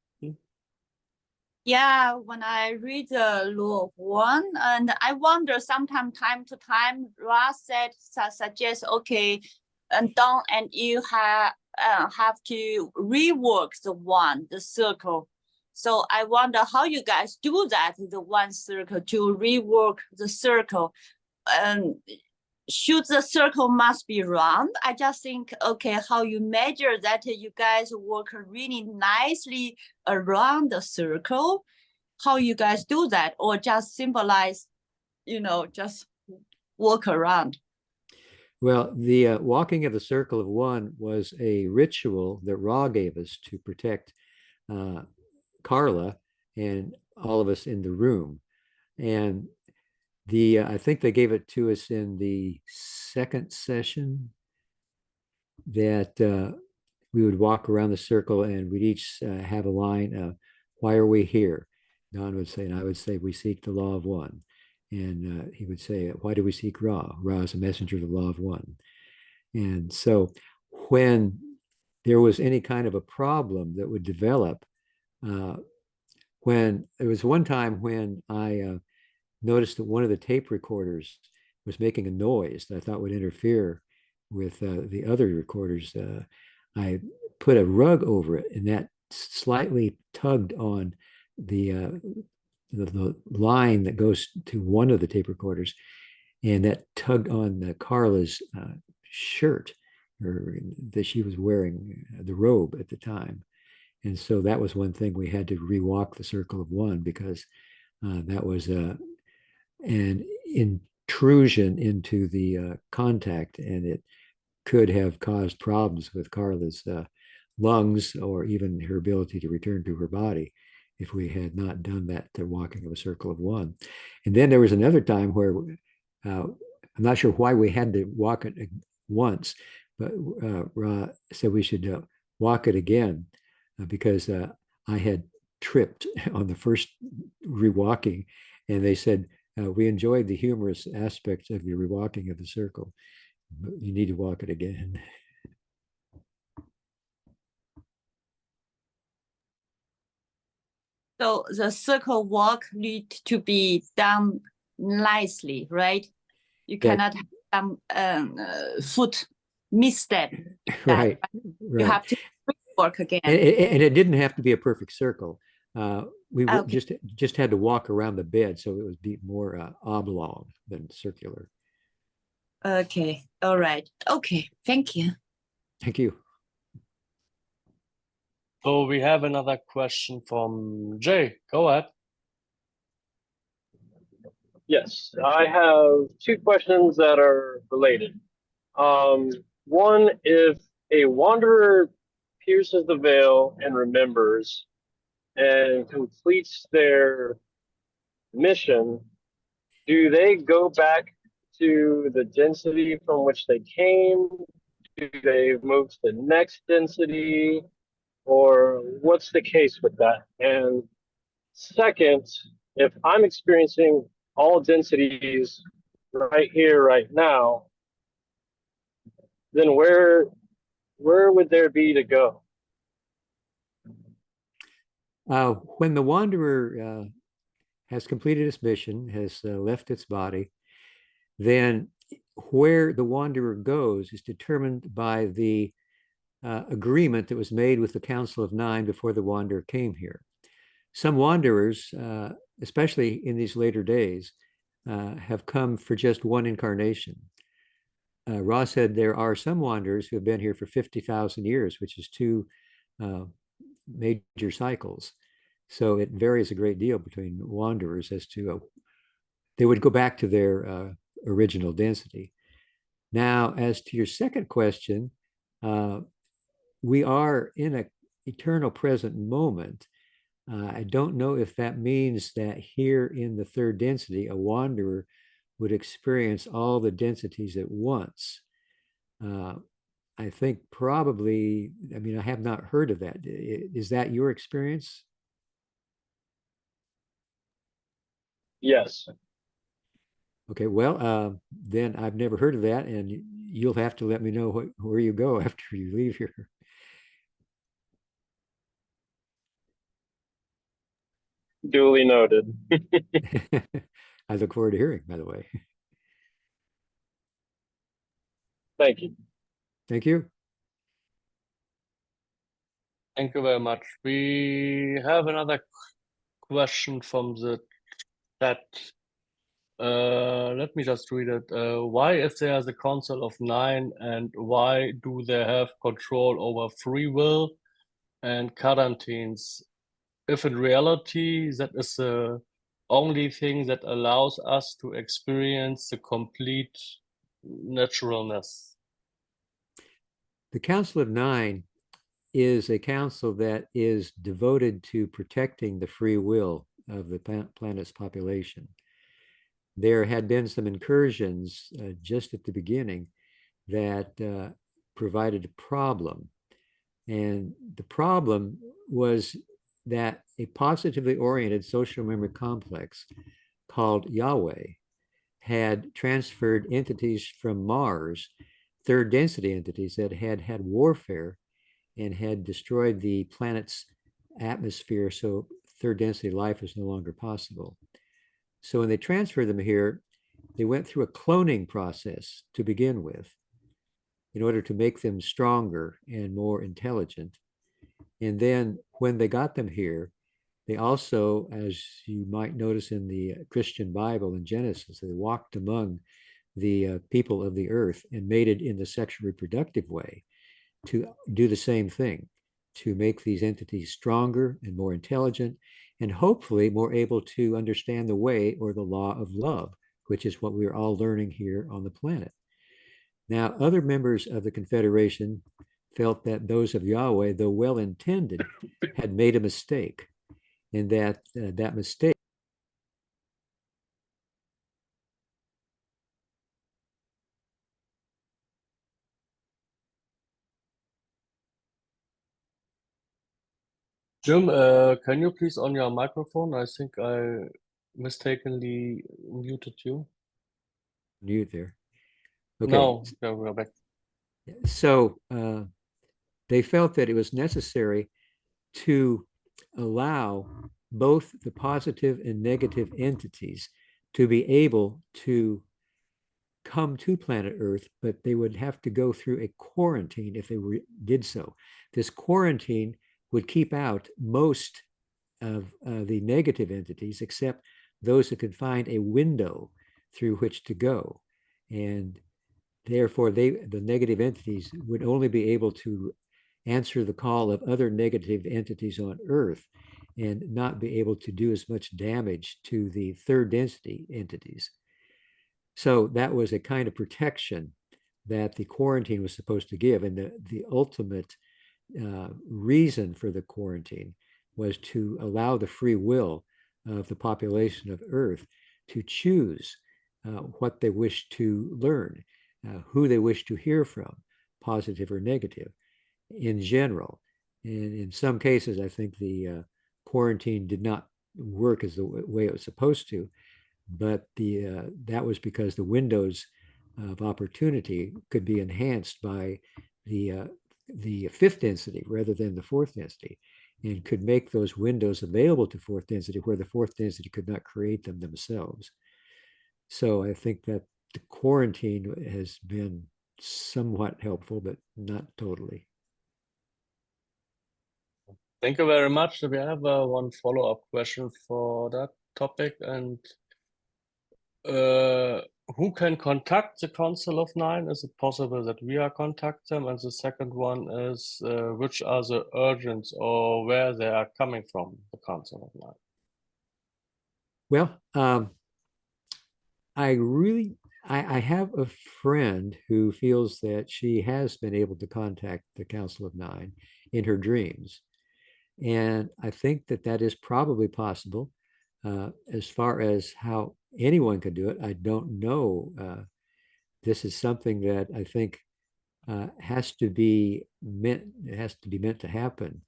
Yeah, when I read the law of one, and I wonder sometimes time to time, Ra said suggests, okay, and Don and you have to rework the circle. So I wonder how you guys do that, the one circle, to rework the circle. Should the circle must be round? I just think, okay, how you measure that you guys work really nicely around the circle, how you guys do that, or just symbolize, just walk around. Well, the walking of the circle of one was a ritual that Ra gave us to protect Carla and all of us in the room. And I think they gave it to us in the second session that we would walk around the circle and we'd each have a line, why are we here? Don would say, and I would say, we seek the law of one. And he would say, why do we seek Ra? Ra is a messenger of the law of one. And so when there was any kind of a problem that would develop, when there was one time when I noticed that one of the tape recorders was making a noise that I thought would interfere with the other recorders. I put a rug over it, and that slightly tugged on the line that goes to one of the tape recorders, and that tugged on Carla's shirt, that she was wearing, the robe at the time. And so that was one thing we had to rewalk the circle of one, because that was an intrusion into the contact, and it could have caused problems with Carla's lungs or even her ability to return to her body if we had not done that walking of a circle of one. And then there was another time where I'm not sure why we had to walk it once, but Ra said we should walk it again because I had tripped on the first rewalking, and they said, we enjoyed the humorous aspects of your rewalking of the circle, but you need to walk it again. So the circle walk need to be done nicely, right? You cannot have some foot misstep. Right. You have to work again. And it didn't have to be a perfect circle. We just had to walk around the bed, so it would be more oblong than circular. Okay. All right. Okay. Thank you. Thank you. So we have another question from Jay. Go ahead. Yes, I have two questions that are related. One, if a wanderer pierces the veil and remembers and completes their mission, do they go back to the density from which they came? Do they move to the next density? Or what's the case with that? And second, if I'm experiencing all densities right here, right now, then where would there be to go? When the wanderer has completed its mission, has left its body, then where the wanderer goes is determined by the agreement that was made with the Council of Nine before the wanderer came here. Some wanderers, especially in these later days, have come for just one incarnation. Ra said there are some wanderers who have been here for 50,000 years, which is 2 major cycles. So it varies a great deal between wanderers as to they would go back to their original density. Now, as to your second question, we are in an eternal present moment. I don't know if that means that here in the third density, a wanderer would experience all the densities at once. I think probably, I mean, I have not heard of that. Is that your experience? Yes. Okay, well, then I've never heard of that, and you'll have to let me know where you go after you leave here. Duly noted. I look forward to hearing, by the way. Thank you. Thank you. Thank you very much. We have another question from the chat. Let me just read it. Why, if there is a Council of Nine, and why do they have control over free will and quarantines? If in reality that is the only thing that allows us to experience the complete naturalness. The Council of Nine is a council that is devoted to protecting the free will of the planet's population. There had been some incursions just at the beginning that provided a problem. And the problem was that a positively oriented social memory complex called Yahweh had transferred entities from Mars, third density entities that had had warfare and had destroyed the planet's atmosphere, so third density life is no longer possible. So when they transferred them here, they went through a cloning process to begin with in order to make them stronger and more intelligent. And then when they got them here, they also, as you might notice in the Christian Bible in Genesis, they walked among the people of the earth and mated in the sexual reproductive way to do the same thing, to make these entities stronger and more intelligent, and hopefully more able to understand the way or the law of love, which is what we're all learning here on the planet. Now, other members of the Confederation felt that those of Yahweh, though well-intended, had made a mistake, and that that mistake Jim, can you please on your microphone? I think I mistakenly muted you. mute there. Okay. No, yeah, we're back. So they felt that it was necessary to allow both the positive and negative entities to be able to come to planet Earth, but they would have to go through a quarantine if they did so. This quarantine would keep out most of the negative entities, except those that could find a window through which to go. And therefore, the negative entities would only be able to answer the call of other negative entities on Earth and not be able to do as much damage to the third density entities. So that was a kind of protection that the quarantine was supposed to give. And the ultimate reason for the quarantine was to allow the free will of the population of Earth to choose what they wish to learn, who they wish to hear from, positive or negative, in general. And in some cases, I think the quarantine did not work as the way it was supposed to, but that was because the windows of opportunity could be enhanced by the fifth density rather than the fourth density, and could make those windows available to fourth density where the fourth density could not create them themselves. So I think that the quarantine has been somewhat helpful, but not totally. Thank you very much. We have one follow-up question for that topic, and who can contact the Council of Nine? Is it possible that we are contact them? And the second one is, which are the urgents or where they are coming from, the Council of Nine? Well, I have a friend who feels that she has been able to contact the Council of Nine in her dreams. And I think that that is probably possible. As far as how anyone could do it, I don't know. This is something that I think has to be meant. It has to be meant to happen.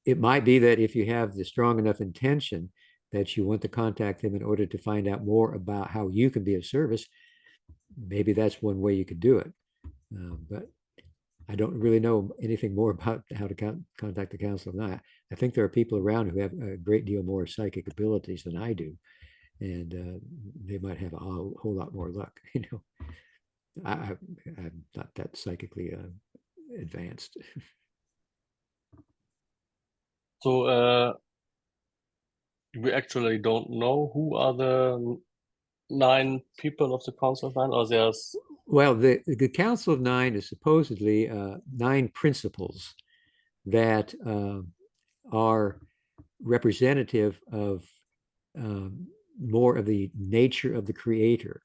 It might be that if you have the strong enough intention that you want to contact them in order to find out more about how you can be of service, maybe that's one way you could do it. But I don't really know anything more about how to contact the Council of Nine. I think there are people around who have a great deal more psychic abilities than I do, and they might have a whole lot more luck. You know, I'm not that psychically advanced. So we actually don't know who are the 9 people of the Council of Nine, or there's... Well, the Council of Nine is supposedly 9 principles that are representative of more of the nature of the Creator.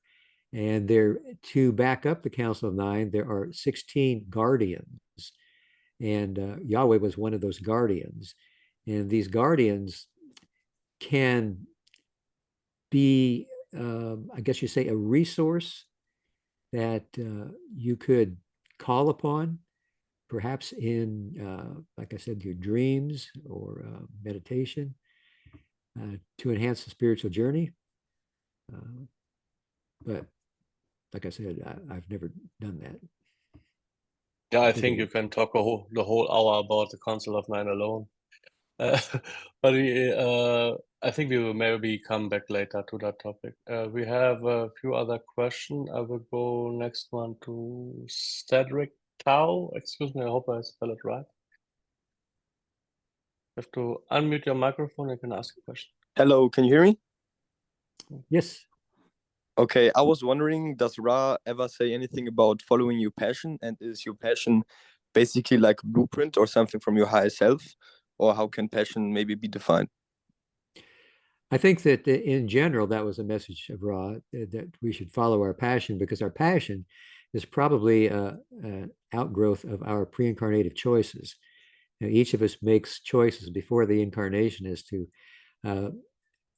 And there, to back up the Council of Nine, there are 16 guardians. And Yahweh was one of those guardians. And these guardians can be, I guess you say, a resource that you could call upon, perhaps in, like I said, your dreams or meditation, to enhance the spiritual journey. But like I said, I've never done that. Yeah, I think you can talk the whole hour about the Council of Nine alone. But I think we will maybe come back later to that topic. We have a few other questions. I will go next one to Cedric Tao. Excuse me, I hope I spell it right. You have to unmute your microphone. You can ask a question. Hello, can you hear me? Yes. Okay, I was wondering, does Ra ever say anything about following your passion? And is your passion basically like a blueprint or something from your higher self? Or how can passion maybe be defined? I think that in general, that was a message of Ra, that we should follow our passion, because our passion is probably an outgrowth of our pre-incarnative choices. You know, each of us makes choices before the incarnation as to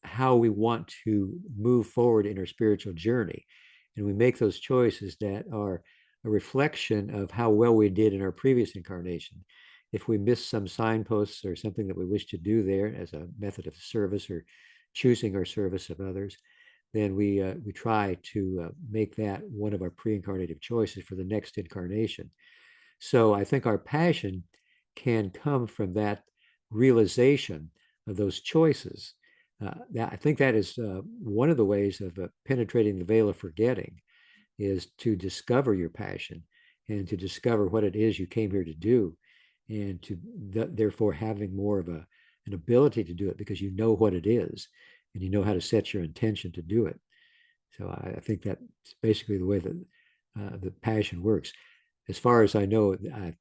how we want to move forward in our spiritual journey. And we make those choices that are a reflection of how well we did in our previous incarnation. If we miss some signposts or something that we wish to do there as a method of service or choosing our service of others, then we try to make that one of our pre-incarnative choices for the next incarnation. So I think our passion can come from that realization of those choices. I think that is one of the ways of penetrating the veil of forgetting, is to discover your passion and to discover what it is you came here to do, and to therefore having more of an ability to do it because you know what it is and you know how to set your intention to do it. So I think that's basically the way that the passion works. As far as I know, I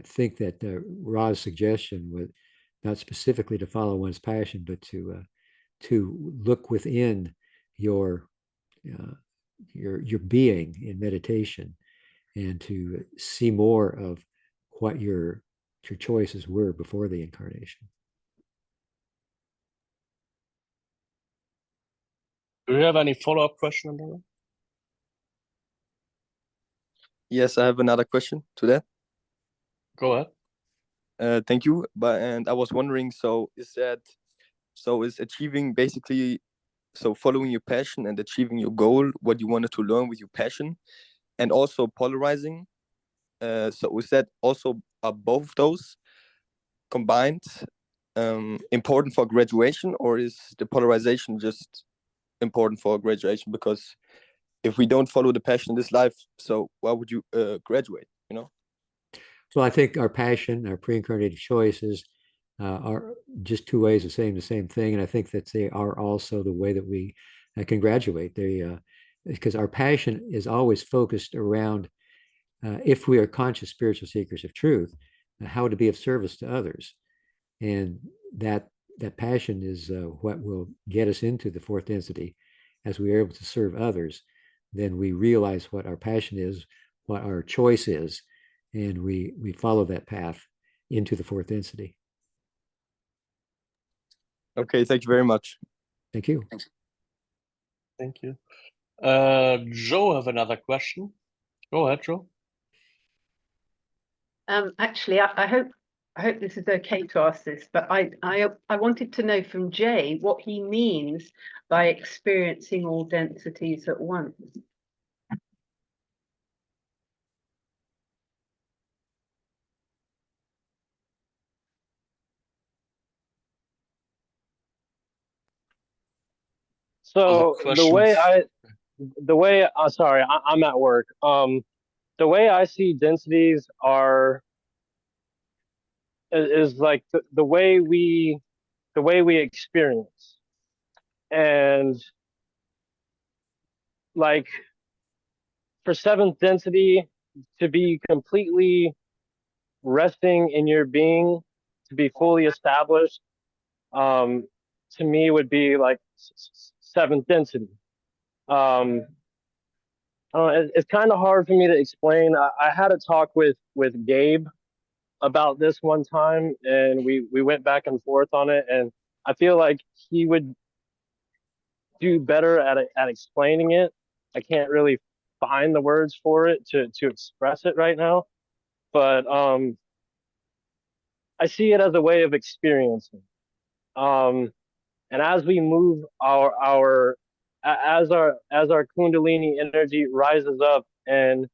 think that Ra's suggestion was not specifically to follow one's passion, but to look within your being in meditation, and to see more of what your choices were before the incarnation. Do you have any follow-up question on that? Yes, I have another question to that. Go ahead. Thank you. And I was wondering, is achieving basically so following your passion and achieving your goal, what you wanted to learn with your passion, and also polarizing. So is that also, are both of those combined important for graduation, or is the polarization just important for graduation? Because if we don't follow the passion in this life, so why would you graduate, you know? So I think our passion, our pre-incarnated choices are just two ways of saying the same thing. And I think that they are also the way that we can graduate. Because our passion is always focused around, if we are conscious spiritual seekers of truth, how to be of service to others. And that passion is what will get us into the fourth density. As we are able to serve others, then we realize what our passion is, what our choice is, and we follow that path into the fourth density. Okay, thank you very much. Thank you. Thank you. Joe have another question. Go ahead, Joe. Actually, I hope this is okay to ask this, but I wanted to know from Jay what he means by experiencing all densities at once. So the way sorry, I'm at work. The way I see densities is like the way we experience, and like for seventh density to be completely resting in your being, to be fully established, to me would be like seventh density. It's kind of hard for me to explain. I had a talk with Gabe about this one time, and we went back and forth on it, and I feel like he would do better at explaining it. I can't really find the words for it to express it right now, but I see it as a way of experiencing. And as we move as our Kundalini energy rises up and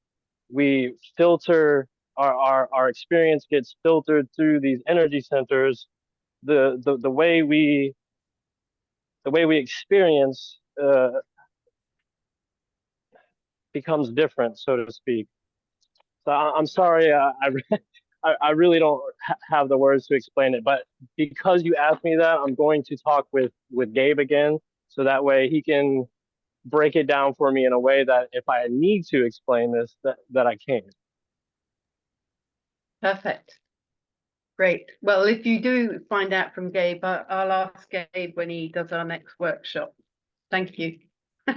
we filter our experience gets filtered through these energy centers, the way we experience becomes different, so to speak. So I'm sorry, I really don't have the words to explain it, but because you asked me that, I'm going to talk with Gabe again, so that way he can break it down for me in a way that if I need to explain this, that I can. Perfect. Great. Well, if you do find out from Gabe, I'll ask Gabe when he does our next workshop. Thank you. You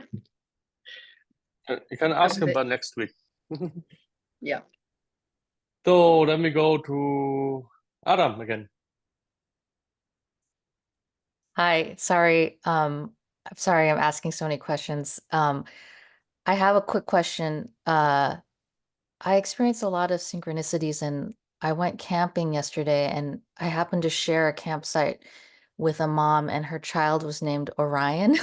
can ask him about next week. Yeah. So let me go to Adam again. Hi, sorry. I'm sorry I'm asking so many questions. I have a quick question. I experienced a lot of synchronicities, and I went camping yesterday, and I happened to share a campsite with a mom, and her child was named Orion.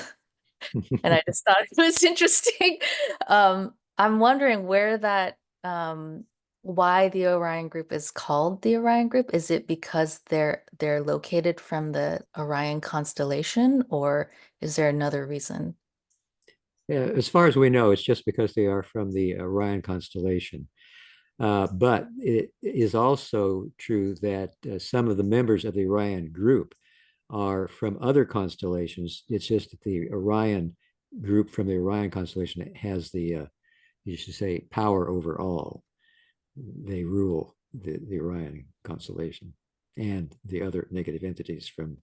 And I just thought it was interesting. I'm wondering where that why the Orion group is called the Orion group. Is it because they're located from the Orion constellation, or is there another reason? Yeah, as far as we know, it's just because they are from the Orion constellation. But it is also true that some of the members of the Orion group are from other constellations. It's just that the Orion group from the Orion constellation has the, you should say, power over all. They rule the Orion constellation and the other negative entities from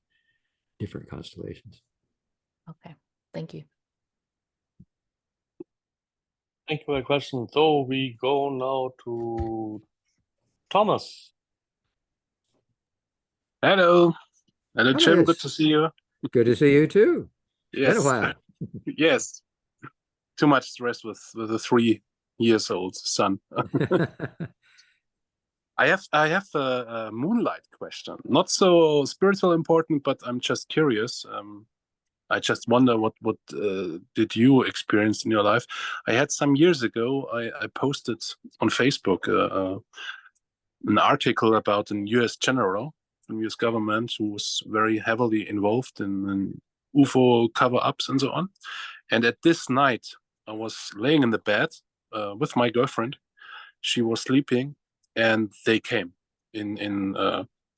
different constellations. Okay, thank you. Thank you for the question. So we go now to Thomas. Hello. Hello, Jim. Thomas. Good to see you. Good to see you too. Yes. Been a while. Yes. Too much stress with a 3-year-old son. I have a moonlight question. Not so spiritual important, but I'm just curious. I just wonder what did you experience in your life? I had some years ago, I posted on Facebook an article about an U.S. general from U.S. government who was very heavily involved in UFO cover-ups and so on. And at this night, I was laying in the bed with my girlfriend. She was sleeping, and they came in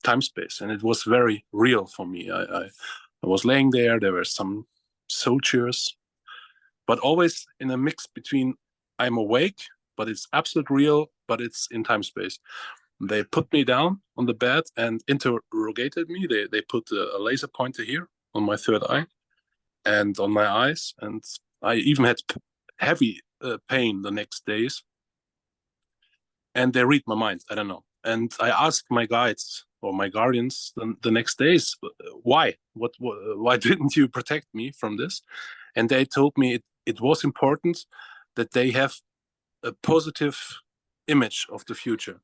time space, and it was very real for me. I was laying there. There were some soldiers, but always in a mix between I'm awake, but it's absolute real, but it's in time space. They put me down on the bed and interrogated me. They put a laser pointer here on my third eye and on my eyes, and I even had heavy pain the next days. And they read my mind. I don't know. And I asked my guides or my guardians the next days, why? Why didn't you protect me from this? And they told me it was important that they have a positive image of the future.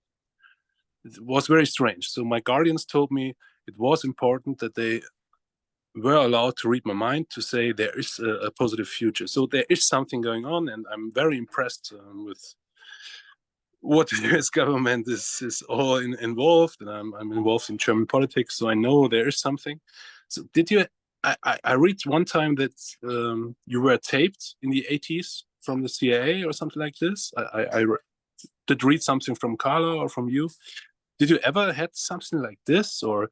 It was very strange. So my guardians told me it was important that they were allowed to read my mind, to say there is a positive future. So there is something going on, and I'm very impressed with what the US government is all involved, and I'm involved in German politics, so I know there is something. So did you, I read one time that you were taped in the 80s from the CIA or something like this. I did read something from Carla or from you. Did you ever had something like this, or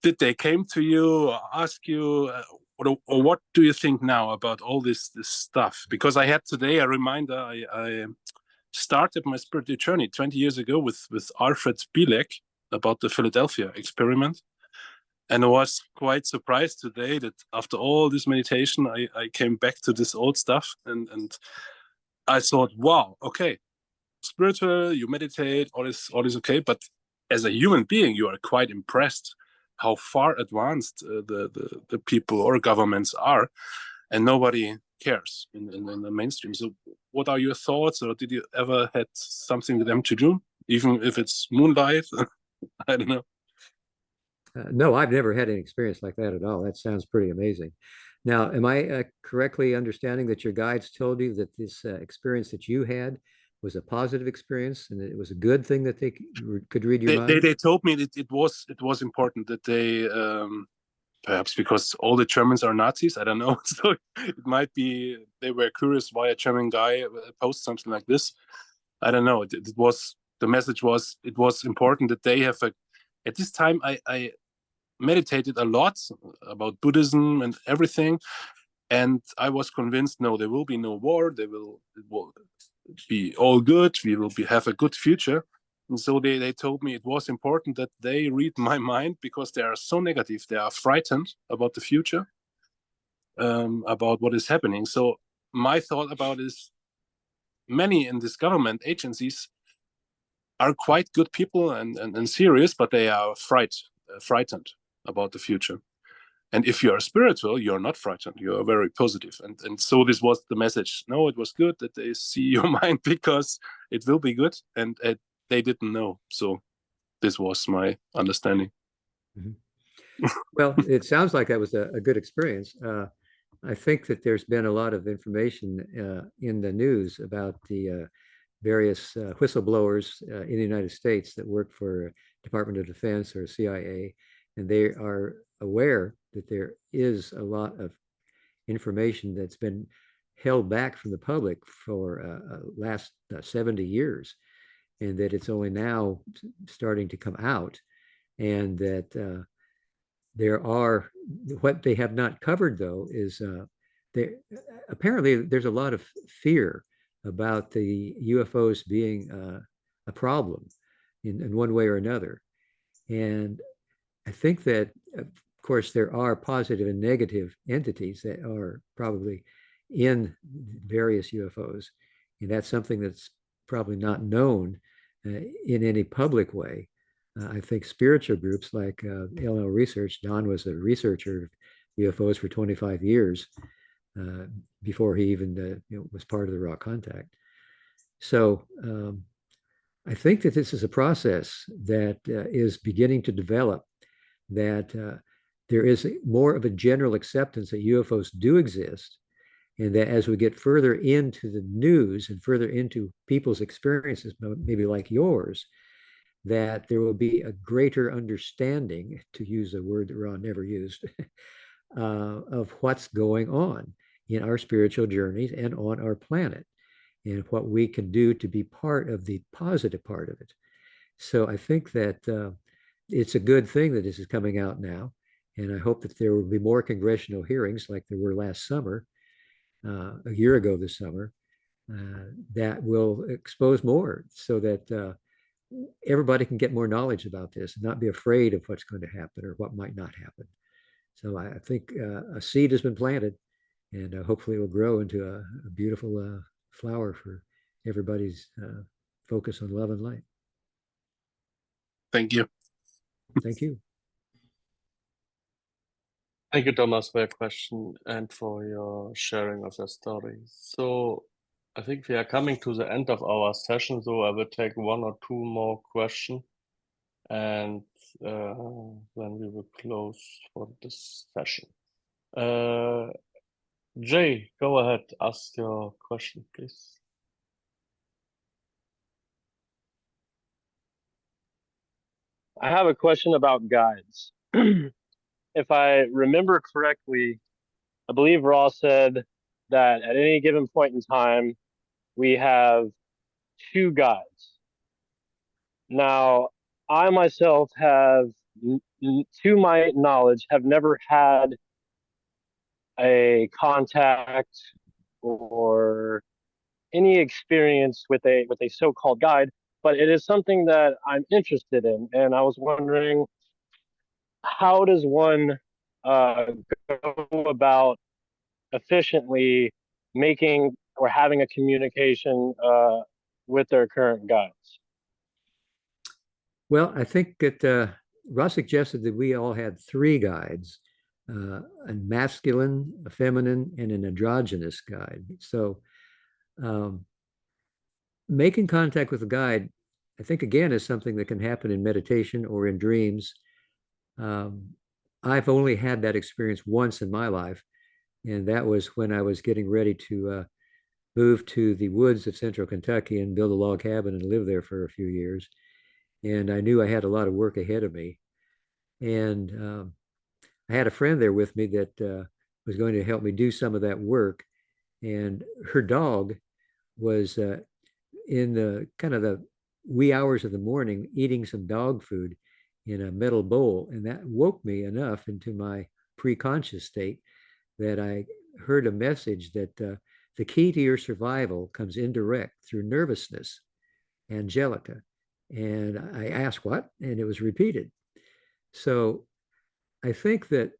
did they came to you or ask you, or what do you think now about all this stuff? Because I had today a reminder, I started my spiritual journey 20 years ago with Alfred Bielek about the Philadelphia experiment. And I was quite surprised today that after all this meditation, I came back to this old stuff, and I thought, wow, okay, spiritual, you meditate, all is okay. But as a human being, you are quite impressed how far advanced the people or governments are, and nobody cares in the mainstream. So what are your thoughts, or did you ever had something with them to do, even if it's moonlight? I don't know. No, I've never had an experience like that at all. That sounds pretty amazing. Now, am I correctly understanding that your guides told you that this experience that you had was a positive experience, and it was a good thing that they could read your mind? They told me that it was important that they perhaps because all the Germans are Nazis, I don't know. So it might be they were curious why a German guy posts something like this. I don't know. It was, the message was, it was important that they have at this time I meditated a lot about Buddhism and everything, and I was convinced, no, there will be no war. It will be all good. We will have a good future. And so they told me it was important that they read my mind, because they are so negative. They are frightened about the future, about what is happening. So my thought about is, many in this government agencies are quite good people and serious, but they are frightened about the future. And if you are spiritual, you're not frightened. You are very positive. And so this was the message. No, it was good that they see your mind, because it will be good. And they didn't know. So this was my understanding. Mm-hmm. Well, it sounds like that was a good experience. I think that there's been a lot of information in the news about the various whistleblowers in the United States that work for Department of Defense or CIA, and they are aware that there is a lot of information that's been held back from the public for last 70 years, and that it's only now starting to come out, and that there are, what they have not covered though is there apparently there's a lot of fear about the UFOs being a problem in one way or another. And I think that, of course, there are positive and negative entities that are probably in various UFOs. And that's something that's probably not known in any public way. I think spiritual groups like LL Research, Don was a researcher of UFOs for 25 years before he even was part of the Raw Contact. So I think that this is a process that is beginning to develop, that there is more of a general acceptance that UFOs do exist, and that as we get further into the news and further into people's experiences, maybe like yours, that there will be a greater understanding, to use a word that Ron never used, of what's going on in our spiritual journeys and on our planet, and what we can do to be part of the positive part of it. So I think that it's a good thing that this is coming out now. And I hope that there will be more congressional hearings like there were last summer, a year ago this summer, that will expose more so that everybody can get more knowledge about this and not be afraid of what's going to happen or what might not happen. So I think a seed has been planted, and hopefully it will grow into a beautiful flower for everybody's focus on love and light. Thank you. Thank you. Thank you, Thomas, for your question and for your sharing of your story. So I think we are coming to the end of our session, so I will take one or two more questions, and then we will close for this session. Jay, go ahead, ask your question, please. I have a question about guides. If I remember correctly, I believe Ross said that at any given point in time, we have 2 guides. Now, I myself have, to my knowledge, have never had a contact or any experience with a so-called guide, but it is something that I'm interested in, and I was wondering, how does one go about efficiently making or having a communication with their current guides? Well, I think that Ross suggested that we all had 3 guides, a masculine, a feminine, and an androgynous guide. So making contact with a guide, I think, again, is something that can happen in meditation or in dreams. I've only had that experience once in my life, and that was when I was getting ready to move to the woods of central Kentucky and build a log cabin and live there for a few years. And I knew I had a lot of work ahead of me. And I had a friend there with me that was going to help me do some of that work. And her dog was in the kind of the wee hours of the morning eating some dog food in a metal bowl. And that woke me enough into my pre-conscious state that I heard a message that the key to your survival comes indirect through nervousness, Angelica. And I asked what, and it was repeated. So I think that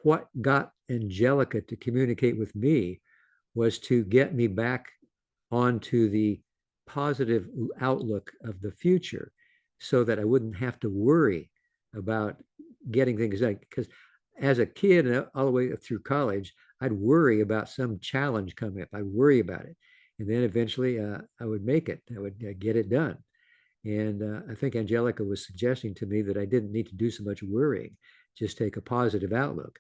what got Angelica to communicate with me was to get me back onto the positive outlook of the future so that I wouldn't have to worry about getting things done. Because as a kid and all the way through college, I'd worry about some challenge coming up. I'd worry about it. And then eventually I would make it. I would get it done. And I think Angelica was suggesting to me that I didn't need to do so much worrying, just take a positive outlook.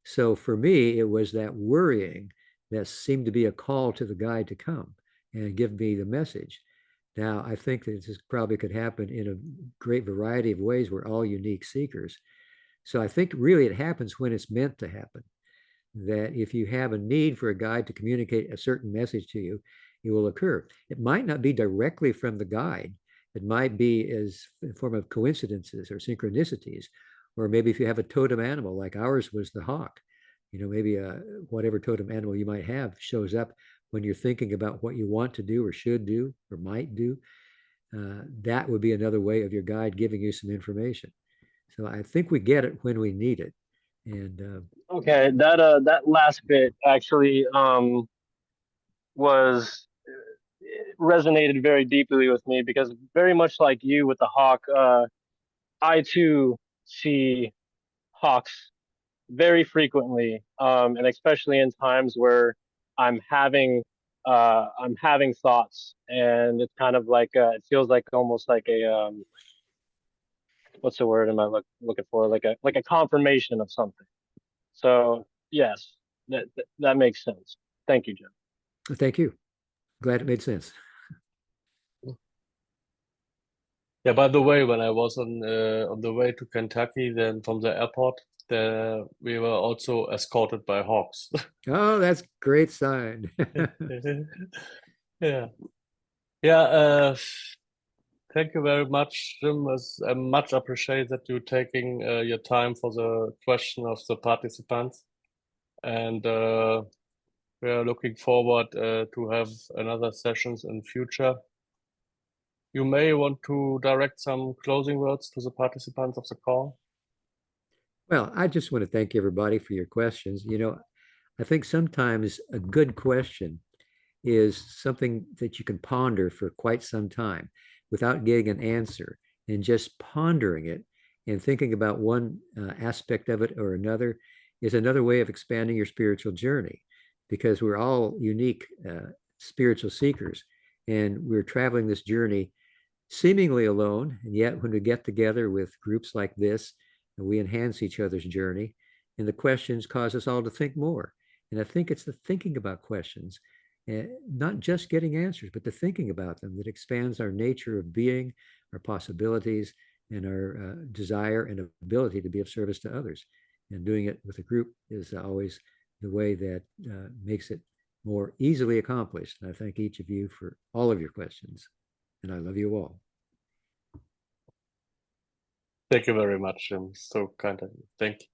So for me, it was that worrying that seemed to be a call to the guide to come and give me the message. Now, I think that this probably could happen in a great variety of ways. We're all unique seekers. So I think really it happens when it's meant to happen. That if you have a need for a guide to communicate a certain message to you, it will occur. It might not be directly from the guide. It might be as in form of coincidences or synchronicities, or maybe if you have a totem animal like ours was the hawk, maybe whatever totem animal you might have shows up when you're thinking about what you want to do or should do or might do. That would be another way of your guide giving you some information. So I think we get it when we need it. And okay, that last bit actually resonated very deeply with me, because very much like you with the hawk, I too see hawks very frequently, and especially in times where I'm having thoughts, and it's kind of like it feels like almost like what's the word am I looking for? Like a confirmation of something. So yes, that makes sense. Thank you, Jim. Thank you. Glad it made sense. Yeah, by the way, when I was on the way to Kentucky, then from the airport, we were also escorted by hawks. Oh, that's great sign. Yeah. Yeah, thank you very much, Jim. I much appreciate that you taking your time for the question of the participants. And we are looking forward to have another sessions in future. You may want to direct some closing words to the participants of the call. Well, I just want to thank everybody for your questions. You know, I think sometimes a good question is something that you can ponder for quite some time without getting an answer, and just pondering it and thinking about one aspect of it or another is another way of expanding your spiritual journey, because we're all unique spiritual seekers, and we're traveling this journey seemingly alone. And yet when we get together with groups like this, we enhance each other's journey, and the questions cause us all to think more. And I think it's the thinking about questions, not just getting answers, but the thinking about them, that expands our nature of being, our possibilities, and our desire and ability to be of service to others. And doing it with a group is always the way that makes it more easily accomplished. And I thank each of you for all of your questions, and I love you all. Thank you very much, Jim. So kind of you. Thank you.